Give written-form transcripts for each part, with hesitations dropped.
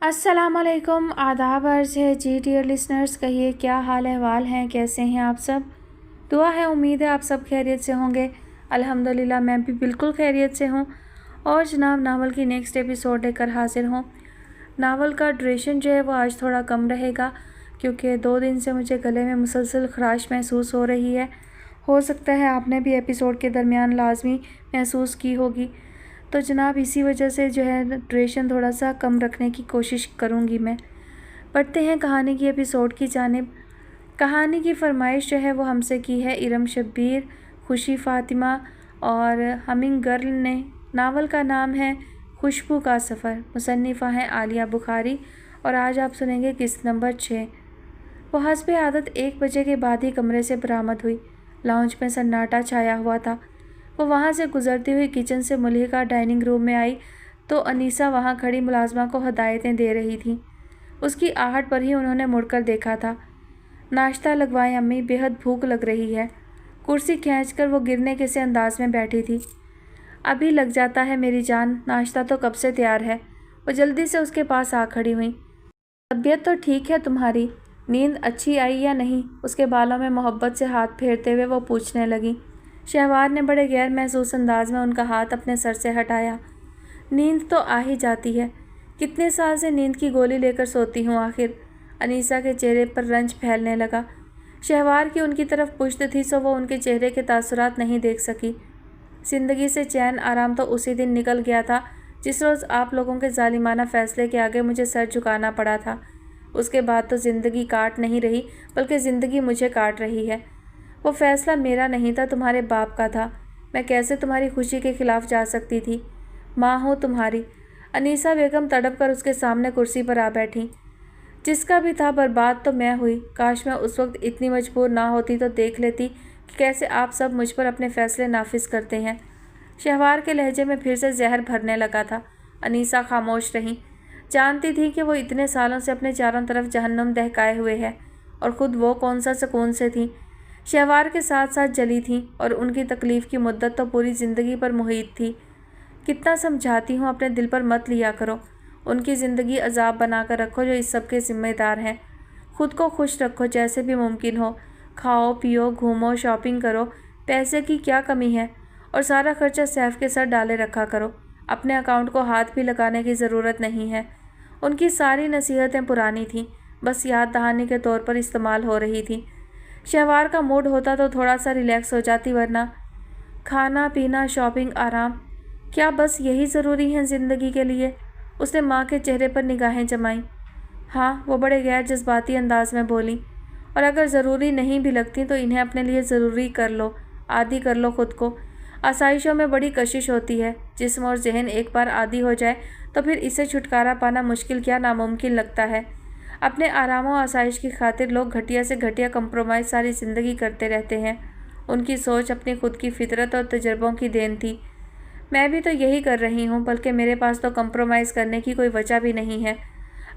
अस्सलाम वालेकुम, आदाब अर्ज़ है जी डियर लिसनर्स। कहिए क्या हाल अहवाल हैं, कैसे हैं आप सब। दुआ है, उम्मीद है आप सब खैरियत से होंगे। अल्हम्दुलिल्लाह मैं भी बिल्कुल खैरियत से हूँ। और जनाब नावल की नेक्स्ट एपिसोड लेकर हाजिर हूँ। नावल का ड्यूरेशन जो है वो आज थोड़ा कम रहेगा, क्योंकि 2 दिन से मुझे गले में मुसलसल खराश महसूस हो रही है। हो सकता है आपने भी एपिसोड के दरमियान लाजमी महसूस की होगी। तो जनाब इसी वजह से जो है ड्यूरेशन थोड़ा सा कम रखने की कोशिश करूँगी मैं। बढ़ते हैं कहानी की एपिसोड की जानिब। कहानी की फरमाइश जो है वो हमसे की है इरम शब्बीर, खुशी फ़ातिमा और हमिंग गर्ल ने। नावल का नाम है खुशबू का सफ़र। मुसन्निफ़ा हैं आलिया बुखारी। और आज आप सुनेंगे किस्त नंबर 6। वो हस्बे आदत 1 बजे के बाद ही कमरे से बरामद हुई। लाउंज में सन्नाटा छाया हुआ था। वो वहाँ से गुजरती हुई किचन से मुल्हिका डाइनिंग रूम में आई तो अनीसा वहाँ खड़ी मुलाजमा को हदायतें दे रही थी। उसकी आहट पर ही उन्होंने मुड़कर देखा था। नाश्ता लगवाएं अम्मी, बेहद भूख लग रही है। कुर्सी खींचकर वो गिरने के से अंदाज में बैठी थी। अभी लग जाता है मेरी जान, नाश्ता तो कब से तैयार है। वो जल्दी से उसके पास आ खड़ी हुई। तबीयत तो ठीक है तुम्हारी, नींद अच्छी आई या नहीं? उसके बालों में मोहब्बत से हाथ फेरते हुए वो पूछने लगी। शहवार ने बड़े गैर महसूस अंदाज में उनका हाथ अपने सर से हटाया। नींद तो आ ही जाती है, कितने साल से नींद की गोली लेकर सोती हूँ आखिर। अनीसा के चेहरे पर रंज फैलने लगा। शहवार की उनकी तरफ पुश्त थी सो वो उनके चेहरे के तासुरात नहीं देख सकी। ज़िंदगी से चैन आराम तो उसी दिन निकल गया था जिस रोज़ आप लोगों के जालिमाना फ़ैसले के आगे मुझे सर झुकाना पड़ा था। उसके बाद तो ज़िंदगी काट नहीं रही, बल्कि ज़िंदगी मुझे काट रही है। वो फ़ैसला मेरा नहीं था, तुम्हारे बाप का था। मैं कैसे तुम्हारी खुशी के खिलाफ़ जा सकती थी? माँ हूँ तुम्हारी। अनीसा बेगम तड़प कर उसके सामने कुर्सी पर आ बैठी। जिसका भी था बर्बाद तो मैं हुई। काश मैं उस वक्त इतनी मजबूर ना होती तो देख लेती कि कैसे आप सब मुझ पर अपने फ़ैसले नाफिज करते हैं। शहवार के लहजे में फिर से जहर भरने लगा था। अनीसा खामोश रही। जानती थी कि वो इतने सालों से अपने चारों तरफ जहन्नुम दहकाए हुए है और ख़ुद वो कौन सा सुकून से थी। शहवार के साथ साथ जली थी और उनकी तकलीफ़ की मुद्दत तो पूरी ज़िंदगी पर मुहित थी। कितना समझाती हूँ अपने दिल पर मत लिया करो। उनकी ज़िंदगी अजाब बना कर रखो जो इस सब के ज़िम्मेदार हैं। ख़ुद को खुश रखो जैसे भी मुमकिन हो। खाओ पियो, घूमो, शॉपिंग करो, पैसे की क्या कमी है। और सारा खर्चा सैफ के सर डाले रखा करो। अपने अकाउंट को हाथ भी लगाने की ज़रूरत नहीं है। उनकी सारी नसीहतें पुरानी थीं, बस याद दहानी के तौर पर इस्तेमाल हो रही थी। शहवार का मूड होता तो थोड़ा सा रिलैक्स हो जाती, वरना खाना पीना, शॉपिंग, आराम, क्या बस यही ज़रूरी है ज़िंदगी के लिए? उसने माँ के चेहरे पर निगाहें जमाईं। हाँ, वो बड़े गैर जज्बाती अंदाज में बोली। और अगर ज़रूरी नहीं भी लगती तो इन्हें अपने लिए ज़रूरी कर लो, आदी कर लो खुद को। आसाइशों में बड़ी कशिश होती है। जिस्म और जहन एक बार आदी हो जाए तो फिर इससे छुटकारा पाना मुश्किल क्या नामुमकिन लगता है। अपने आराम और आसाइश की खातिर लोग घटिया से घटिया कंप्रोमाइज़ सारी ज़िंदगी करते रहते हैं। उनकी सोच अपनी खुद की फितरत और तजर्बों की देन थी। मैं भी तो यही कर रही हूँ, बल्कि मेरे पास तो कंप्रोमाइज़ करने की कोई वजह भी नहीं है।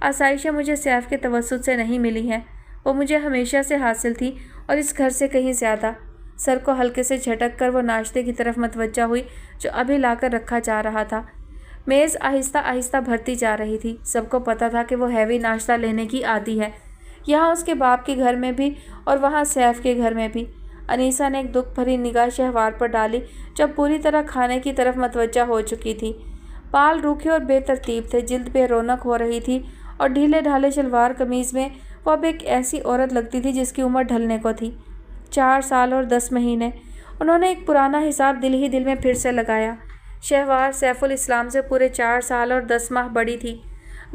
आसाइशें मुझे सैफ के तवस्सुत से नहीं मिली हैं, वो मुझे हमेशा से हासिल थी और इस घर से कहीं ज़्यादा। सर को हल्के से झटक कर वो नाश्ते की तरफ मतवज्जा हुई जो अभी लाकर रखा जा रहा था। मेज़ आहिस्ता आहिस्ता भरती जा रही थी। सबको पता था कि वो हैवी नाश्ता लेने की आदी है, यहाँ उसके बाप के घर में भी और वहाँ सैफ के घर में भी। अनीसा ने एक दुख भरी निगाह शहवार पर डाली जब पूरी तरह खाने की तरफ मतवज्जा हो चुकी थी। बाल रूखे और बेतरतीब थे, जिल्द पे रौनक हो रही थी और ढीले ढाले शलवार कमीज़ में वो अब एक ऐसी औरत लगती थी जिसकी उम्र ढलने को थी। 4 साल और 10 महीने। उन्होंने एक पुराना हिसाब दिल ही दिल में फिर से लगाया। शहवार सैफुल इस्लाम से पूरे 4 साल और 10 माह बड़ी थी।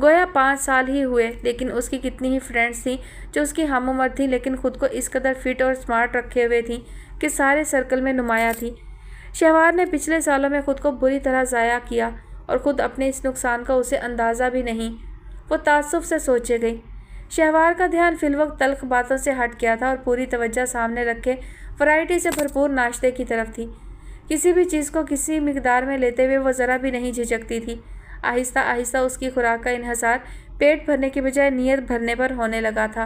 गोया 5 साल ही हुए, लेकिन उसकी कितनी ही फ्रेंड्स थीं जो उसकी हम उम्र थी, लेकिन खुद को इस कदर फिट और स्मार्ट रखे हुए थी कि सारे सर्कल में नुमाया थी। शहवार ने पिछले सालों में खुद को बुरी तरह ज़ाया किया और ख़ुद अपने इस नुकसान का उसे अंदाज़ा भी नहीं। वो ताज्जुब से सोचे गई। शहवार का ध्यान फिलवक्त तल्ख बातों से हट गया था और पूरी तवज्जो सामने रखे वैरायटी से भरपूर नाश्ते की तरफ थी। किसी भी चीज़ को किसी मिकदार में लेते हुए वो ज़रा भी नहीं झिझकती थी। आहिस्ता आहिस्ता उसकी खुराक का इन्हसार पेट भरने की बजाय नीयत भरने पर होने लगा था।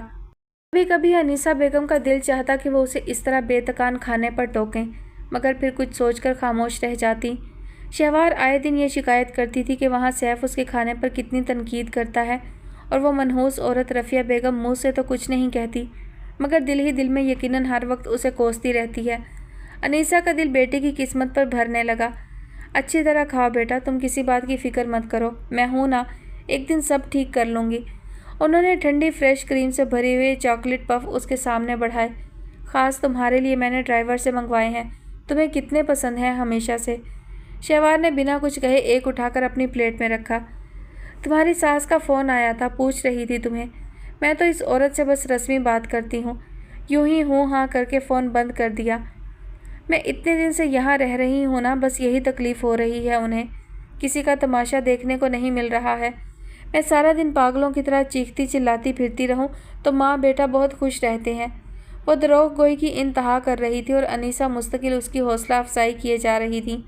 कभी कभी अनीसा बेगम का दिल चाहता कि वो उसे इस तरह बेतकान खाने पर टोकें, मगर फिर कुछ सोचकर खामोश रह जाती। شہوار آئے دن یہ شکایت کرتی تھی کہ وہاں سیف اس کے کھانے پر کتنی تنقید کرتا ہے، اور وہ منحوس عورت رفیہ بیگم منہ سے تو کچھ نہیں کہتی مگر دل ہی دل میں یقیناً ہر وقت اسے کوستی رہتی ہے۔ انیسہ کا دل بیٹی کی قسمت پر بھرنے لگا۔ اچھی طرح کھاؤ بیٹا، تم کسی بات کی فکر مت کرو، میں ہوں نا، ایک دن سب ٹھیک کر لوں گی۔ انہوں نے ٹھنڈی فریش کریم سے بھری ہوئے چاکلیٹ پف اس کے سامنے بڑھائے۔ خاص تمہارے لیے میں نے ڈرائیور سے منگوائے ہیں، تمہیں کتنے پسند ہیں ہمیشہ سے۔ شہوار نے بنا کچھ کہے ایک اٹھا کر اپنی پلیٹ میں رکھا۔ تمہاری ساس کا فون آیا تھا، پوچھ رہی تھی تمہیں۔ میں تو اس عورت سے بس رسمی بات کرتی ہوں۔ یوں ہی ہوں ہاں کر کے فون بند کر دیا۔ میں اتنے دن سے یہاں رہ رہی ہوں نا، بس یہی تکلیف ہو رہی ہے انہیں، کسی کا تماشا دیکھنے کو نہیں مل رہا ہے۔ میں سارا دن پاگلوں کی طرح چیختی چلاتی پھرتی رہوں تو ماں بیٹا بہت خوش رہتے ہیں۔ وہ دروغ گوئی کی انتہا کر رہی تھی اور انیسہ مستقل اس کی حوصلہ افزائی کیے جا رہی تھی۔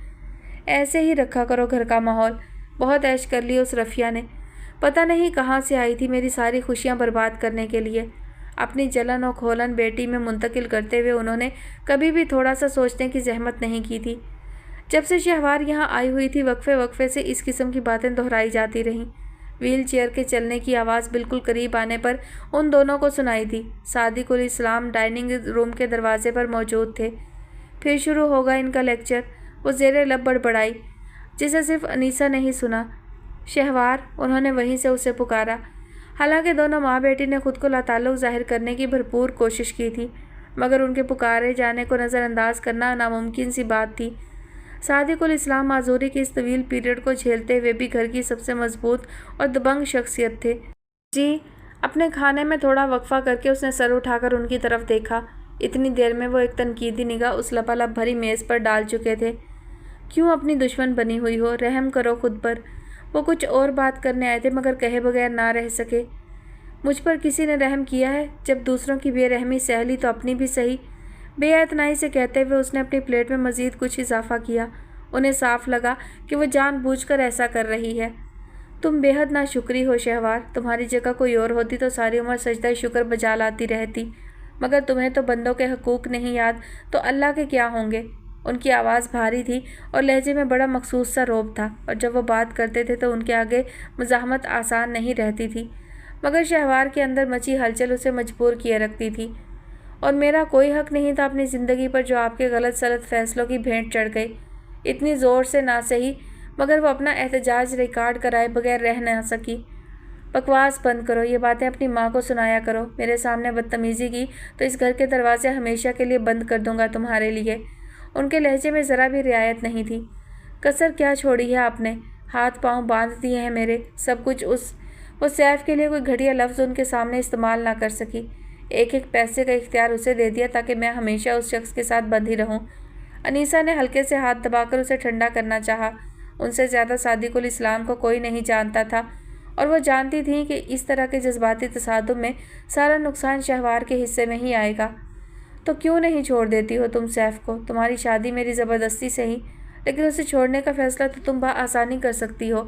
ایسے ہی رکھا کرو گھر کا ماحول۔ بہت عیش کر لی اس رفیہ نے، پتہ نہیں کہاں سے آئی تھی میری ساری خوشیاں برباد کرنے کے لیے۔ اپنی جلن و کھولن بیٹی میں منتقل کرتے ہوئے انہوں نے کبھی بھی تھوڑا سا سوچنے کی زحمت نہیں کی تھی۔ جب سے شہوار یہاں آئی ہوئی تھی وقفے وقفے سے اس قسم کی باتیں دہرائی جاتی رہیں۔ ویل چیئر کے چلنے کی آواز بالکل قریب آنے پر ان دونوں کو سنائی دی۔ صادق الاسلام ڈائننگ روم کے دروازے پر موجود تھے۔ پھر شروع ہوگا ان کا لیکچر، وہ زیر لب بڑبڑائی، جسے صرف انیسہ نہیں سنا۔ شہوار، انہوں نے وہیں سے اسے پکارا۔ حالانکہ دونوں ماں بیٹی نے خود کو لاتعلق ظاہر کرنے کی بھرپور کوشش کی تھی مگر ان کے پکارے جانے کو نظر انداز کرنا ناممکن سی بات تھی۔ صادق الاسلام معذوری کی اس طویل پیریڈ کو جھیلتے ہوئے بھی گھر کی سب سے مضبوط اور دبنگ شخصیت تھے۔ جی، اپنے کھانے میں تھوڑا وقفہ کر کے اس نے سر اٹھا کر ان کی طرف دیکھا۔ اتنی دیر میں وہ ایک تنقیدی نگاہ اس لپالپ بھری میز پر ڈال چکے تھے۔ کیوں اپنی دشمن بنی ہوئی ہو، رحم کرو خود پر۔ وہ کچھ اور بات کرنے آئے تھے مگر کہے بغیر نہ رہ سکے۔ مجھ پر کسی نے رحم کیا ہے؟ جب دوسروں کی بے رحمی سہ لی تو اپنی بھی سہی۔ بے اعتنائی سے کہتے ہوئے اس نے اپنی پلیٹ میں مزید کچھ اضافہ کیا۔ انہیں صاف لگا کہ وہ جان بوجھ کر ایسا کر رہی ہے۔ تم بے حد ناشکری ہو شہوار، تمہاری جگہ کوئی اور ہوتی تو ساری عمر سجدہ شکر بجا لاتی رہتی، مگر تمہیں تو بندوں کے حقوق نہیں یاد تو اللہ کے کیا ہوں گے۔ ان کی آواز بھاری تھی اور لہجے میں بڑا مخصوص سا رعب تھا، اور جب وہ بات کرتے تھے تو ان کے آگے مزاحمت آسان نہیں رہتی تھی، مگر شہوار کے اندر مچی ہلچل اسے مجبور کیے رکھتی تھی۔ اور میرا کوئی حق نہیں تھا اپنی زندگی پر جو آپ کے غلط سلط فیصلوں کی بھینٹ چڑھ گئی۔ اتنی زور سے نہ سہی مگر وہ اپنا احتجاج ریکارڈ کرائے بغیر رہ نہ سکی۔ بکواس بند کرو، یہ باتیں اپنی ماں کو سنایا کرو۔ میرے سامنے بدتمیزی کی تو اس گھر کے دروازے ہمیشہ کے لیے بند کر دوں گا تمہارے لیے۔ ان کے لہجے میں ذرا بھی رعایت نہیں تھی۔ کسر کیا چھوڑی ہے آپ نے؟ ہاتھ پاؤں باندھ دیے ہیں میرے، سب کچھ وہ سیف کے لیے کوئی گھٹیا لفظ ان کے سامنے استعمال نہ کر سکی۔ ایک ایک پیسے کا اختیار اسے دے دیا تاکہ میں ہمیشہ اس شخص کے ساتھ بندھی رہوں۔ انیسہ نے ہلکے سے ہاتھ دبا کر اسے ٹھنڈا کرنا چاہا۔ ان سے زیادہ صادق الاسلام کو کوئی نہیں جانتا تھا، اور وہ جانتی تھیں کہ اس طرح کے جذباتی تصادم میں سارا نقصان شہوار کے حصے میں ہی آئے گا۔ تو کیوں نہیں چھوڑ دیتی ہو تم سیف کو؟ تمہاری شادی میری زبردستی سے ہی، لیکن اسے چھوڑنے کا فیصلہ تو تم بآسانی کر سکتی ہو۔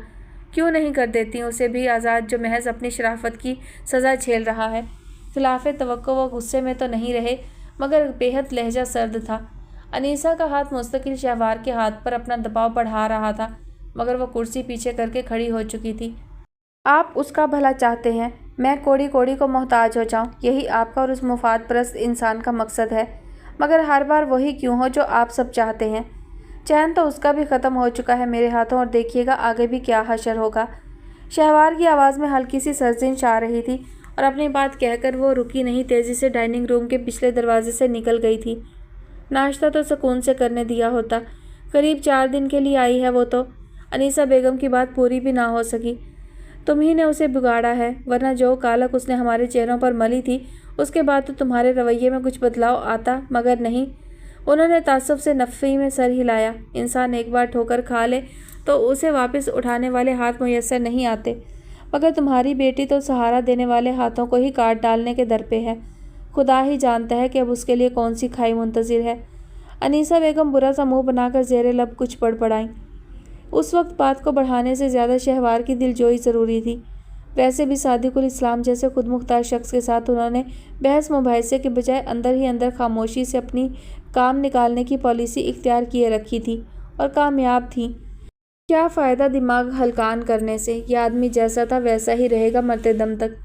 کیوں نہیں کر دیتی اسے بھی آزاد جو محض اپنی شرافت کی سزا جھیل رہا ہے؟ خلاف توقع وہ غصے میں تو نہیں رہے مگر بے حد لہجہ سرد تھا۔ انیسہ کا ہاتھ مستقل شہوار کے ہاتھ پر اپنا دباؤ بڑھا رہا تھا مگر وہ کرسی پیچھے کر کے کھڑی ہو چکی تھی۔ آپ اس کا بھلا چاہتے ہیں، میں کوڑی کوڑی کو محتاج ہو جاؤں، یہی آپ کا اور اس مفاد پرست انسان کا مقصد ہے، مگر ہر بار وہی کیوں ہو جو آپ سب چاہتے ہیں؟ چین تو اس کا بھی ختم ہو چکا ہے میرے ہاتھوں، اور دیکھیے گا آگے بھی کیا حشر ہوگا۔ شہوار کی آواز میں ہلکی سی سرزنش آ رہی تھی اور اپنی بات کہہ کر وہ رکی نہیں، تیزی سے ڈائننگ روم کے پچھلے دروازے سے نکل گئی تھی۔ ناشتہ تو سکون سے کرنے دیا ہوتا، قریب 4 دن کے لیے آئی ہے وہ تو۔ انیسہ بیگم کی بات پوری بھی نہ ہو سکی۔ تم ہی نے اسے بگاڑا ہے، ورنہ جو کالک اس نے ہمارے چہروں پر ملی تھی اس کے بعد تو تمہارے رویے میں کچھ بدلاؤ آتا، مگر نہیں۔ انہوں نے تعصب سے نفی میں سر ہلایا۔ انسان ایک بار ٹھوکر کھا لے تو اسے واپس اٹھانے والے ہاتھ میسر نہیں آتے، مگر تمہاری بیٹی تو سہارا دینے والے ہاتھوں کو ہی کاٹ ڈالنے کے در پہ ہے۔ خدا ہی جانتا ہے کہ اب اس کے لیے کون سی کھائی منتظر ہے۔ انیسہ بیگم برا سا منہ بنا کر زیر لب کچھ بڑبڑائیں۔ اس وقت بات کو بڑھانے سے زیادہ شہوار کی دلجوئی ضروری تھی۔ ویسے بھی صادق الاسلام جیسے خود مختار شخص کے ساتھ انہوں نے بحث مباحثے کے بجائے اندر ہی اندر خاموشی سے اپنی کام نکالنے کی پالیسی اختیار کیے رکھی تھی، اور کامیاب تھیں۔ کیا فائدہ دماغ ہلکان کرنے سے؟ یہ آدمی جیسا تھا ویسا ہی رہے گا مرتے دم تک۔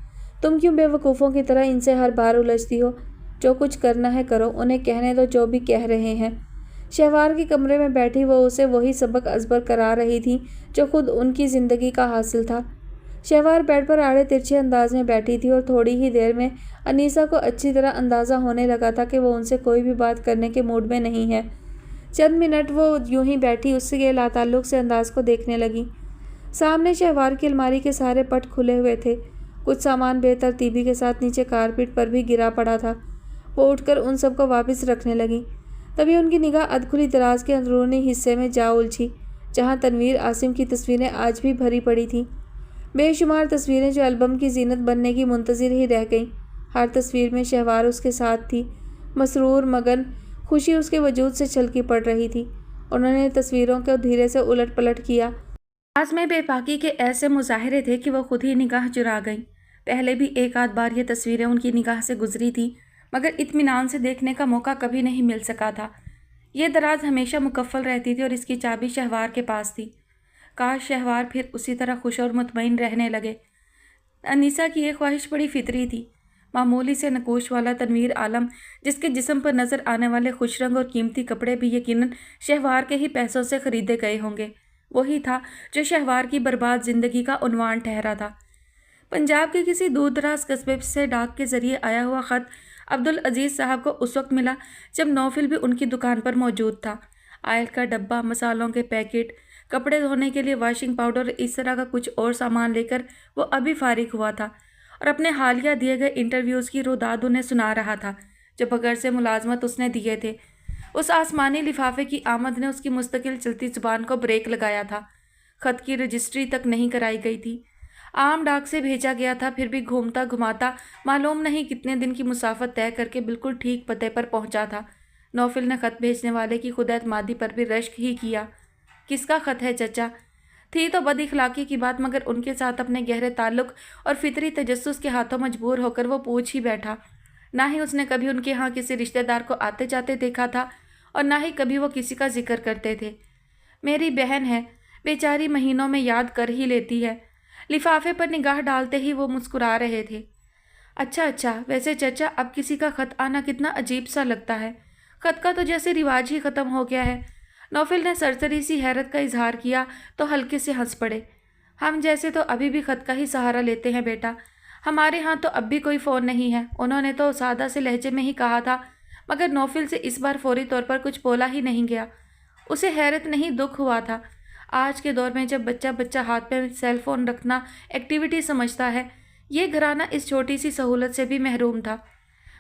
تم کیوں بے وقوفوں کی طرح ان سے ہر بار الجھتی ہو؟ جو کچھ کرنا ہے کرو، انہیں کہنے دو جو بھی کہہ رہے ہیں۔ شہوار کے کمرے میں بیٹھی وہ اسے وہی سبق ازبر کرا رہی تھی جو خود ان کی زندگی کا حاصل تھا۔ شہوار بیڈ پر آڑے ترچھے انداز میں بیٹھی تھی اور تھوڑی ہی دیر میں انیسہ کو اچھی طرح اندازہ ہونے لگا تھا کہ وہ ان سے کوئی بھی بات کرنے کے موڈ میں نہیں ہے۔ چند منٹ وہ یوں ہی بیٹھی اس کے لاتعلق سے انداز کو دیکھنے لگی۔ سامنے شہوار کی الماری کے سارے پٹ کھلے ہوئے تھے، کچھ سامان بے ترتیبی کے ساتھ نیچے کارپیٹ پر بھی گرا پڑا تھا۔ وہ اٹھ کر ان سب کو واپس رکھنے لگی۔ تبھی ان کی نگاہ ادھکھلی دراز کے اندرونی حصے میں جا الجھی جہاں تنویر عاصم کی تصویریں آج بھی بھری پڑی تھیں۔ بے شمار تصویریں جو البم کی زینت بننے کی منتظر ہی رہ گئیں۔ ہر تصویر میں شہوار اس کے ساتھ تھی، مسرور مگن خوشی اس کے وجود سے چھلکی پڑ رہی تھی۔ انہوں نے تصویروں کو دھیرے سے الٹ پلٹ کیا۔ انداز میں بے باکی کے ایسے مظاہرے تھے کہ وہ خود ہی نگاہ چرا گئیں۔ پہلے بھی ایک آدھ بار یہ تصویریں ان کی نگاہ سے گزری تھیں، مگر اطمینان سے دیکھنے کا موقع کبھی نہیں مل سکا تھا۔ یہ دراز ہمیشہ مکفل رہتی تھی اور اس کی چابی شہوار کے پاس تھی۔ کاش شہوار پھر اسی طرح خوش اور مطمئن رہنے لگے۔ انیسہ کی یہ خواہش بڑی فطری تھی۔ معمولی سے نقوش والا تنویر عالم، جس کے جسم پر نظر آنے والے خوش رنگ اور قیمتی کپڑے بھی یقیناً شہوار کے ہی پیسوں سے خریدے گئے ہوں گے، وہی تھا جو شہوار کی برباد زندگی کا عنوان ٹھہرا تھا۔ پنجاب کے کسی دور دراز قصبے سے ڈاک کے ذریعے آیا ہوا خط عبدالعزیز صاحب کو اس وقت ملا جب نوفل بھی ان کی دکان پر موجود تھا۔ آئل کا ڈبہ، مسالوں کے پیکٹ، کپڑے دھونے کے لیے واشنگ پاؤڈر اور اس طرح کا کچھ اور سامان لے کر وہ ابھی فارغ ہوا تھا اور اپنے حالیہ دیے گئے انٹرویوز کی روداد انہیں سنا رہا تھا جو بغیر سے ملازمت اس نے دیے تھے۔ اس آسمانی لفافے کی آمد نے اس کی مستقل چلتی زبان کو بریک لگایا تھا۔ خط کی رجسٹری تک نہیں کرائی گئی تھی، عام ڈاک سے بھیجا گیا تھا، پھر بھی گھومتا گھماتا معلوم نہیں کتنے دن کی مسافت طے کر کے بالکل ٹھیک پتے پر پہنچا تھا۔ نوفل نے خط بھیجنے والے کی خود اعتمادی پر بھی رشک ہی کیا۔ کس کا خط ہے چچا؟ تھی تو بد اخلاقی کی بات، مگر ان کے ساتھ اپنے گہرے تعلق اور فطری تجسس کے ہاتھوں مجبور ہو کر وہ پوچھ ہی بیٹھا۔ نہ ہی اس نے کبھی ان کے ہاں کسی رشتہ دار کو آتے جاتے دیکھا تھا اور نہ ہی کبھی وہ کسی کا ذکر کرتے تھے۔ میری بہن ہے، بیچاری مہینوں میں یاد کر ہی لیتی ہے۔ لفافے پر نگاہ ڈالتے ہی وہ مسکرا رہے تھے۔ اچھا، ویسے چچا اب کسی کا خط آنا کتنا عجیب سا لگتا ہے۔ خط کا تو جیسے رواج ہی ختم ہو گیا ہے۔ نوفل نے سرسری سی حیرت کا اظہار کیا تو ہلکے سے ہنس پڑے۔ ہم جیسے تو ابھی بھی خط کا ہی سہارا لیتے ہیں بیٹا، ہمارے ہاں تو اب بھی کوئی فون نہیں ہے۔ انہوں نے تو سادہ سے لہجے میں ہی کہا تھا، مگر نوفل سے اس بار فوری طور پر کچھ بولا ہی نہیں گیا۔ اسے حیرت نہیں دکھ ہوا تھا۔ آج کے دور میں جب بچہ ہاتھ میں سیل فون رکھنا ایکٹیویٹی سمجھتا ہے، یہ گھرانہ اس چھوٹی سی سہولت سے بھی محروم تھا۔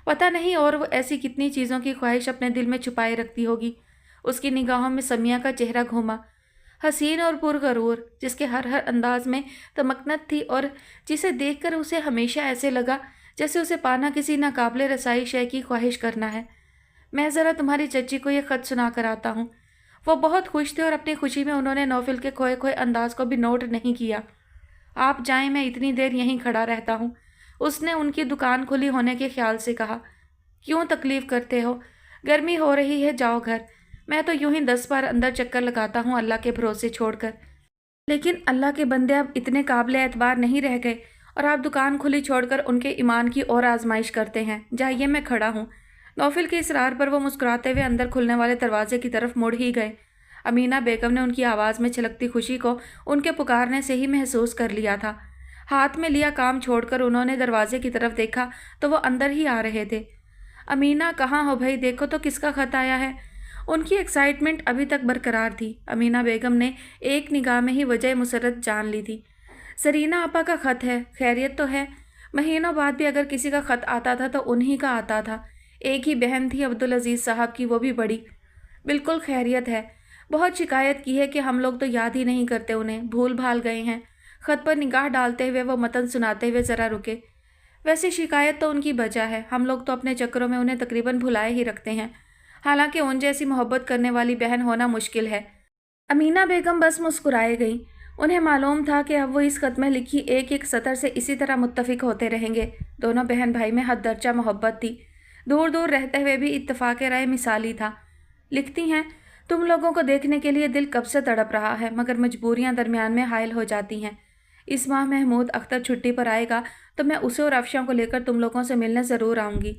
پتہ نہیں اور وہ ایسی کتنی چیزوں کی خواہش اپنے دل میں چھپائے رکھتی ہوگی۔ اس کی نگاہوں میں سمیہ کا چہرہ گھوما، حسین اور پرغرور، جس کے ہر انداز میں تمکنت تھی اور جسے دیکھ کر اسے ہمیشہ ایسے لگا جیسے اسے پانا کسی ناقابل رسائی شے کی خواہش کرنا ہے۔ میں ذرا تمہاری چچی کو یہ خط سنا کر آتا ہوں۔ وہ بہت خوش تھے اور اپنی خوشی میں انہوں نے نوفل کے کھوئے انداز کو بھی نوٹ نہیں کیا۔ آپ جائیں، میں اتنی دیر یہیں کھڑا رہتا ہوں، اس نے ان کی دکان کھلی ہونے کے خیال سے کہا۔ کیوں تکلیف کرتے ہو؟ گرمی ہو رہی ہے، جاؤ گھر۔ میں تو یوں ہی 10 بار اندر چکر لگاتا ہوں اللہ کے بھروسے چھوڑ کر۔ لیکن اللہ کے بندے اب اتنے قابل اعتبار نہیں رہ گئے اور آپ دکان کھلی چھوڑ کر ان کے ایمان کی اور آزمائش کرتے ہیں۔ جائیے، میں کھڑا ہوں۔ نوفل کے اصرار پر وہ مسکراتے ہوئے اندر کھلنے والے دروازے کی طرف مڑ ہی گئے۔ امینہ بیگم نے ان کی آواز میں چھلکتی خوشی کو ان کے پکارنے سے ہی محسوس کر لیا تھا۔ ہاتھ میں لیا کام چھوڑ کر انہوں نے دروازے کی طرف دیکھا تو وہ اندر ہی آ رہے تھے۔ امینہ، کہاں ہو بھائی؟ دیکھو تو کس کا خط آیا ہے۔ ان کی ایکسائٹمنٹ ابھی تک برقرار تھی۔ امینہ بیگم نے ایک نگاہ میں ہی وجہ مسرت جان لی تھی۔ سرینا آپا کا خط ہے، خیریت تو ہے؟ مہینوں بعد بھی اگر کسی کا خط آتا تھا تو انہی کا آتا تھا۔ ایک ہی بہن تھی عبدالعزیز صاحب کی، وہ بھی بڑی۔ بالکل خیریت ہے، بہت شکایت کی ہے کہ ہم لوگ تو یاد ہی نہیں کرتے، انہیں بھول بھال گئے ہیں۔ خط پر نگاہ ڈالتے ہوئے وہ متن سناتے ہوئے ذرا رکے۔ ویسے شکایت تو ان کی بجا ہے، ہم لوگ تو اپنے چکروں میں انہیں تقریباً بھلائے ہی رکھتے ہیں، حالانکہ ان جیسی محبت کرنے والی بہن ہونا مشکل ہے۔ امینہ بیگم بس مسکرائے گئیں۔ انہیں معلوم تھا کہ اب وہ اس خط میں لکھی ایک سطر سے اسی طرح متفق ہوتے رہیں گے۔ دونوں بہن بھائی میں حد درجہ محبت تھی، دور دور رہتے ہوئے بھی اتفاق رائے مثالی تھا۔ لکھتی ہیں، तुम लोगों को देखने के लिए दिल कब से तड़प रहा है, मगर मजबूरियां दरमियान में हायल हो जाती हैं। इस माह महमूद अख्तर छुट्टी पर आएगा तो मैं उसे और अफशा को लेकर तुम लोगों से मिलने ज़रूर आऊँगी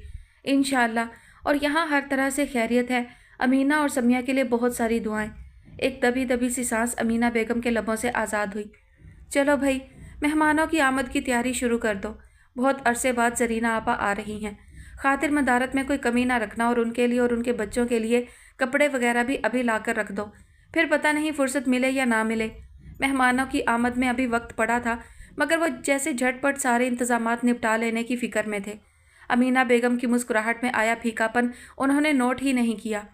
इंशाअल्लाह। और यहाँ हर तरह से खैरियत है। अमीना और समिया के लिए बहुत सारी दुआएं। एक दबी दबी सी सांस अमीना बेगम के लबों से आज़ाद हुई। चलो भाई, मेहमानों की आमद की तैयारी शुरू कर दो। बहुत अरसे बाद जरीना आपा आ रही हैं। खातिर मदारत में कोई कमी ना रखना और उनके लिए और उनके बच्चों के लिए कपड़े वगैरह भी अभी ला कर रख दो, फिर पता नहीं फुर्सत मिले या ना मिले। मेहमानों की आमद में अभी वक्त पड़ा था, मगर वो जैसे झटपट सारे इंतजामात निपटा लेने की फ़िक्र में थे। अमीना बेगम की मुस्कुराहट में आया फीकापन उन्होंने नोट ही नहीं किया।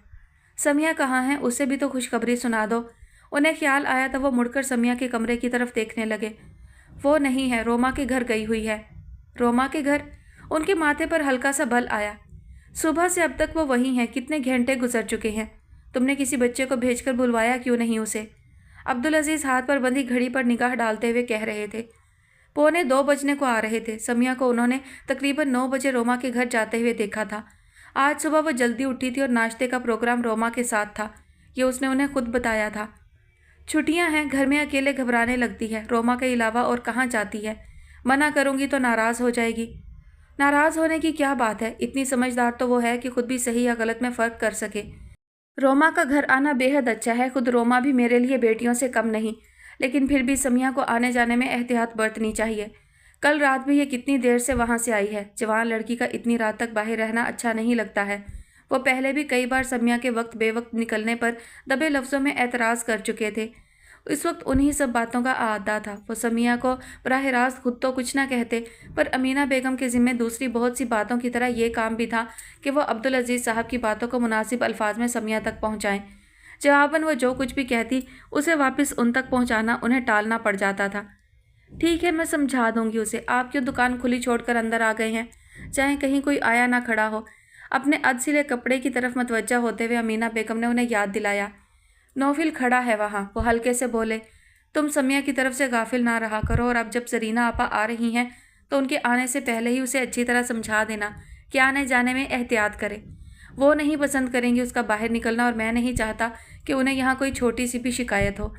समिया कहाँ हैं, उसे भी तो खुशखबरी सुना दो। उन्हें ख्याल आया तो वो मुड़कर समिया के कमरे की तरफ देखने लगे। वो नहीं है, रोमा के घर गई हुई है। रोमा के घर? उनके माथे पर हल्का सा बल आया। सुबह से अब तक वो वहीं है, कितने घंटे गुजर चुके हैं। तुमने किसी बच्चे को भेजकर बुलवाया क्यों नहीं उसे? अब्दुल अजीज़ हाथ पर बंधी घड़ी पर निगाह डालते हुए कह रहे थे। 1:45 बजने को आ रहे थे। समिया को उन्होंने तकरीबन 9 बजे रोमा के घर जाते हुए देखा था। आज सुबह वो जल्दी उठी थी और नाश्ते का प्रोग्राम रोमा के साथ था। ये उसने उन्हें खुद बताया था। छुट्टियां हैं, घर में अकेले घबराने लगती है। रोमा के अलावा और कहाँ जाती है? मना करूँगी तो नाराज़ हो जाएगी। नाराज़ होने की क्या बात है? इतनी समझदार तो वो है कि खुद भी सही या गलत में फ़र्क कर सके। रोमा का घर आना बेहद अच्छा है। खुद रोमा भी मेरे लिए बेटियों से कम नहीं, लेकिन फिर भी समिया को आने जाने में एहतियात बरतनी चाहिए। कल रात भी ये कितनी देर से वहाँ से आई है। जवान लड़की का इतनी रात तक बाहर रहना अच्छा नहीं लगता है। वो पहले भी कई बार समिया के वक्त बेवक्त निकलने पर दबे लफ्ज़ों में एतराज़ कर चुके थे। इस वक्त उन्हीं सब बातों का आदा था। वो समिया को बराह रास्त खुद तो कुछ ना कहते, पर अमीना बेगम के ज़िम्मे दूसरी बहुत सी बातों की तरह ये काम भी था कि वो अब्दुल अजीज़ साहब की बातों को मुनासिब अल्फाज में समिया तक पहुँचाएँ। जवाबन वो जो कुछ भी कहती उसे वापस उन तक पहुँचाना उन्हें टालना पड़ जाता था। ठीक है, मैं समझा दूंगी उसे। आप क्यों दुकान खुली छोड़कर अंदर आ गए हैं, चाहे कहीं कोई आया ना खड़ा हो? अपने अधसिले कपड़े की तरफ मतवज्जा होते हुए अमीना बेगम ने उन्हें याद दिलाया। नौफिल खड़ा है वहाँ। वो हल्के से बोले, तुम समिया की तरफ से गाफिल ना रहा करो, और अब जब जरीना आपा आ रही हैं तो उनके आने से पहले ही उसे अच्छी तरह समझा देना कि आने जाने में एहतियात करे। वो नहीं पसंद करेंगी उसका बाहर निकलना, और मैं नहीं चाहता कि उन्हें यहाँ कोई छोटी सी भी शिकायत हो।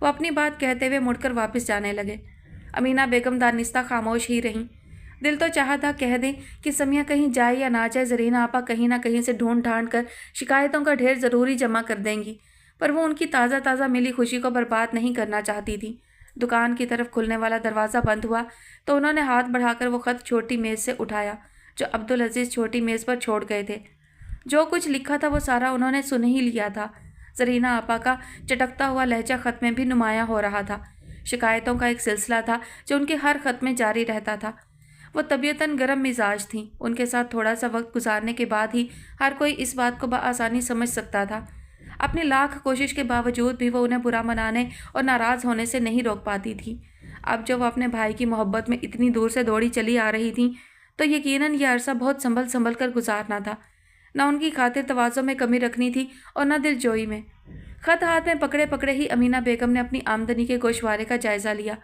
वो अपनी बात कहते हुए मुड़कर वापस जाने लगे। अमीना बेगम दानिस्ता खामोश ही रहीं। दिल तो चाहा था कह दें कि समिया कहीं जाए या ना जाए, जरीना आपा कहीं ना कहीं से ढूंढ ढांड कर शिकायतों का ढेर ज़रूरी जमा कर देंगी, पर वो उनकी ताज़ा ताज़ा मिली खुशी को बर्बाद नहीं करना चाहती थी। दुकान की तरफ खुलने वाला दरवाज़ा बंद हुआ तो उन्होंने हाथ बढ़ाकर वो ख़त छोटी मेज़ से उठाया जो अब्दुल अजीज़ छोटी मेज़ पर छोड़ गए थे। जो कुछ लिखा था वो सारा उन्होंने सुन ही लिया था। जरीना आपा का चटकता हुआ लहजा ख़त में भी नुमायाँ हो रहा था। शिकायतों का एक सिलसिला था जो उनके हर ख़त में जारी रहता था। वो तबीयतन गर्म मिजाज थीं। उनके साथ थोड़ा सा वक्त गुजारने के बाद ही हर कोई इस बात को बआसानी समझ सकता था। अपनी लाख कोशिश के बावजूद भी वो उन्हें बुरा मनाने और नाराज़ होने से नहीं रोक पाती थी। अब जब वो अपने भाई की मोहब्बत में इतनी दूर से दौड़ी चली आ रही थी तो यकीनन यह अरसा बहुत संभल संभल कर गुजारना था। न उनकी खातिर तवाज़ो में कमी रखनी थी और न दिलजोई में। ख़त हाथ में पकड़े पकड़े ही अमीना बेगम ने अपनी आमदनी के गोशवारे का जायज़ा लिया,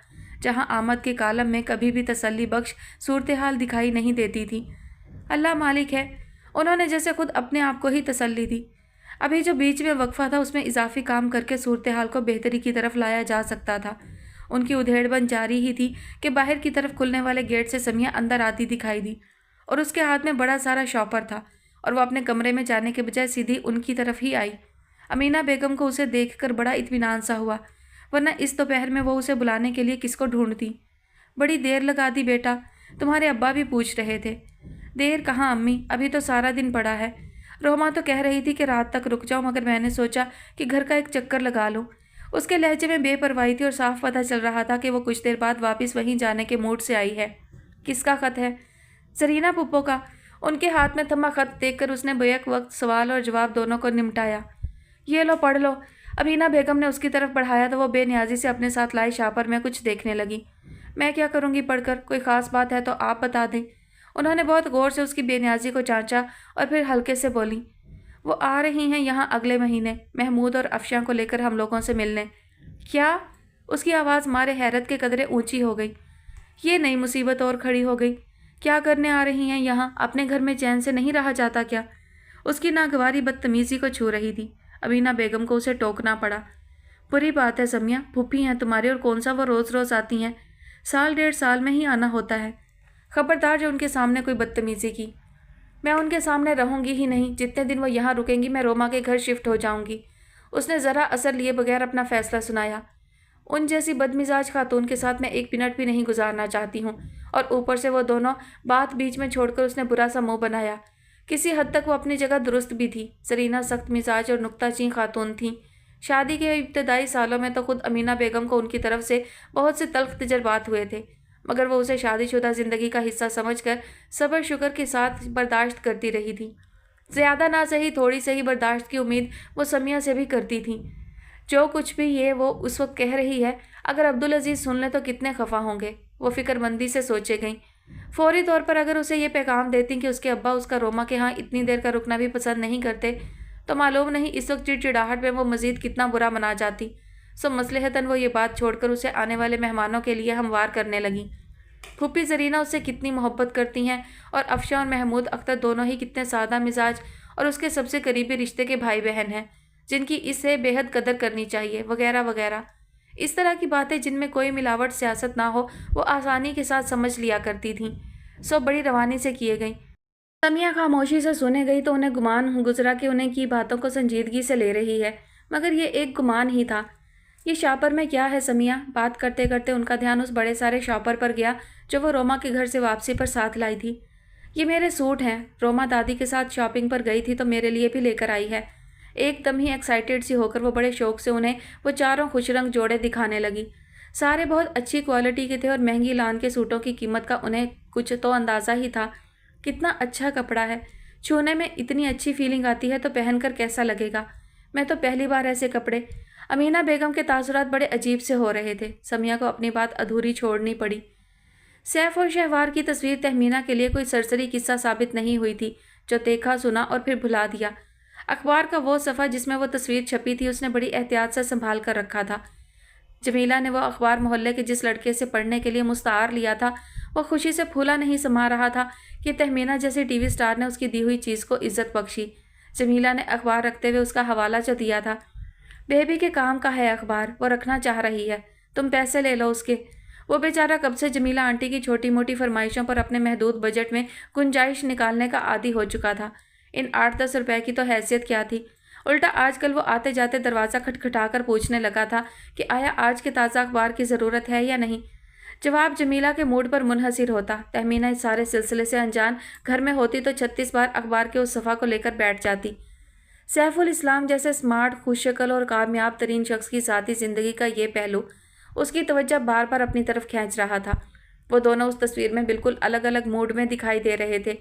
जहाँ आमद के कालम में कभी भी तसल्ली बख्श सूरत हाल दिखाई नहीं देती थी। अल्लाह मालिक है, उन्होंने जैसे खुद अपने आप को ही तसल्ली दी। अभी जो बीच में वक्फा था उसमें इजाफी काम करके सूरत हाल को बेहतरी की तरफ लाया जा सकता था। उनकी उधेड़बन जारी ही थी कि बाहर की तरफ खुलने वाले गेट से समिया अंदर आती दिखाई दी और उसके हाथ में बड़ा सारा शॉपर था, और वह अपने कमरे में जाने के बजाय सीधी उनकी तरफ ही आई। अमीना बेगम को उसे देखकर बड़ा इत्मीनान सा हुआ, वरना इस दोपहर में वो उसे बुलाने के लिए किसको ढूंढती। बड़ी देर लगा दी बेटा, तुम्हारे अब्बा भी पूछ रहे थे। देर कहाँ अम्मी, अभी तो सारा दिन पड़ा है। रोमा तो कह रही थी कि रात तक रुक जाओ, मगर मैंने सोचा कि घर का एक चक्कर लगा लूँ। उसके लहजे में बेपरवाही थी और साफ पता चल रहा था कि वो कुछ देर बाद वापस वहीं जाने के मूड से आई है। किसका ख़त है? जरीना पुप्पो का। उनके हाथ में थमा ख़त देखकर उसने बेक वक्त सवाल और जवाब दोनों को निपटाया। ये लो पढ़ लो। अमीना बेगम ने उसकी तरफ बढ़ाया तो वो बेनियाजी से अपने साथ लाए शापर में कुछ देखने लगी। मैं क्या करूँगी पढ़कर, कोई ख़ास बात है तो आप बता दें। उन्होंने बहुत गौर से उसकी बेनियाजी को जांचा और फिर हल्के से बोली, वो आ रही हैं यहाँ अगले महीने महमूद और अफशा को लेकर हम लोगों से मिलने। क्या? उसकी आवाज़ मारे हैरत के कदरे ऊंची हो गई। ये नई मुसीबत और खड़ी हो गई। क्या करने आ रही हैं यहाँ? अपने घर में चैन से नहीं रहा जाता क्या? उसकी नागवारी बदतमीज़ी को छू रही थी। अमीना बेगम को उसे टोकना पड़ा। बुरी बात है समिया, फूफी हैं तुम्हारी और कौन सा वो रोज़ रोज़ आती हैं, साल डेढ़ साल में ही आना होता है। खबरदार जो उनके सामने कोई बदतमीज़ी की। मैं उनके सामने रहूंगी ही नहीं, जितने दिन वो यहाँ रुकेंगी मैं रोमा के घर शिफ्ट हो जाऊंगी। उसने ज़रा असर लिए बगैर अपना फैसला सुनाया। उन जैसी बदमिजाज खातून के साथ मैं एक मिनट भी नहीं गुजारना चाहती हूँ। और ऊपर से वो दोनों, बात बीच में छोड़कर उसने बुरा सा मुँह बनाया। किसी हद तक वो अपनी जगह दुरुस्त भी थी। जरीना सख्त मिजाज और नुक्ताचीन खातून थी। शादी के इब्तदाई सालों में तो खुद अमीना बेगम को उनकी तरफ से बहुत से तल्ख तजर्बात हुए थे, मगर वो उसे शादीशुदा ज़िंदगी का हिस्सा समझकर सब्र शुक्र के साथ बर्दाश्त करती रही थी। ज़्यादा ना सही थोड़ी सही बर्दाश्त की उम्मीद वो समिया से भी करती थी। जो कुछ भी ये वो उस वक्त कह रही है, अगर अब्दुल अजीज़ सुन ले तो कितने खफा होंगे, वो फिक्रमंदी से सोचे गईं। फौरी तौर पर अगर उसे ये पैगाम देती कि उसके अब्बा उसका रोमा के यहाँ इतनी देर का रुकना भी पसंद नहीं करते, तो मालूम नहीं इस वक्त चिड़चिड़ाहट में वो मज़ीद कितना बुरा मना जाती। सो मसलहतन वो ये बात छोड़कर उसे आने वाले मेहमानों के लिए हमवार करने लगी। फूफी जरीना उससे कितनी मोहब्बत करती हैं और अफशा और महमूद अख्तर दोनों ही कितने सादा मिजाज और उसके सबसे करीबी रिश्ते के भाई बहन हैं, जिनकी इससे बेहद कदर करनी चाहिए, वगैरह वगैरह। इस तरह की बातें जिनमें कोई मिलावट सियासत ना हो वो आसानी के साथ समझ लिया करती थीं। सो बड़ी रवानी से किए गई। समिया खामोशी से सुने गई तो उन्हें गुमान गुजरा कि उन्हें की बातों को संजीदगी से ले रही है, मगर ये एक गुमान ही था। ये शॉपर में क्या है समिया? बात करते करते उनका ध्यान उस बड़े सारे शॉपर पर गया जो वो रोमा के घर से वापसी पर साथ लाई थी। ये मेरे सूट हैं, रोमा दादी के साथ शॉपिंग पर गई थी तो मेरे लिए भी लेकर आई है। एकदम ही एक्साइटेड सी होकर वो बड़े शौक से उन्हें वो चारों खुशरंग जोड़े दिखाने लगी। सारे बहुत अच्छी क्वालिटी के थे और महंगी लान के सूटों की कीमत का उन्हें कुछ तो अंदाज़ा ही था। कितना अच्छा कपड़ा है, छूने में इतनी अच्छी फीलिंग आती है तो पहनकर कैसा लगेगा। मैं तो पहली बार ऐसे कपड़े। अमीना बेगम के तासुरात बड़े अजीब से हो रहे थे। समिया को अपनी बात अधूरी छोड़नी पड़ी। सैफ और शहवार की तस्वीर तहमीना के लिए कोई सरसरी किस्सा साबित नहीं हुई थी, जो देखा सुना और फिर भुला दिया। अखबार का वो सफ़ा जिसमें वो तस्वीर छपी थी उसने बड़ी एहतियात से संभाल कर रखा था। जमीला ने वो अखबार मोहल्ले के जिस लड़के से पढ़ने के लिए मुस्तार लिया था, वो खुशी से फूला नहीं समा रहा था कि तहमीना जैसे टीवी स्टार ने उसकी दी हुई चीज़ को इज्जत बख्शी। जमीला ने अखबार रखते हुए उसका हवाला जो दिया था, बेबी के काम का है अखबार, वो रखना चाह रही है, तुम पैसे ले लो उसके। वो बेचारा कब से जमीला आंटी की छोटी मोटी फरमाइशों पर अपने महदूद बजट में गुंजाइश निकालने का आदी हो चुका था। इन 8-10 रुपए की तो हैसियत क्या थी। उल्टा आजकल वो आते जाते दरवाज़ा खटखटाकर पूछने लगा था कि आया आज के ताज़ा अखबार की ज़रूरत है या नहीं। जवाब जमीला के मूड पर मुनहसिर होता। तहमीना इस सारे सिलसिले से अनजान घर में होती तो 36 बार अखबार के उस सफ़ा को लेकर बैठ जाती। सैफुल इस्लाम जैसे स्मार्ट, खुशशक्ल और कामयाब तरीन शख्स की साथी ज़िंदगी का ये पहलू उसकी तवज्जो बार बार अपनी तरफ खींच रहा था। वो दोनों उस तस्वीर में बिल्कुल अलग अलग मूड में दिखाई दे रहे थे।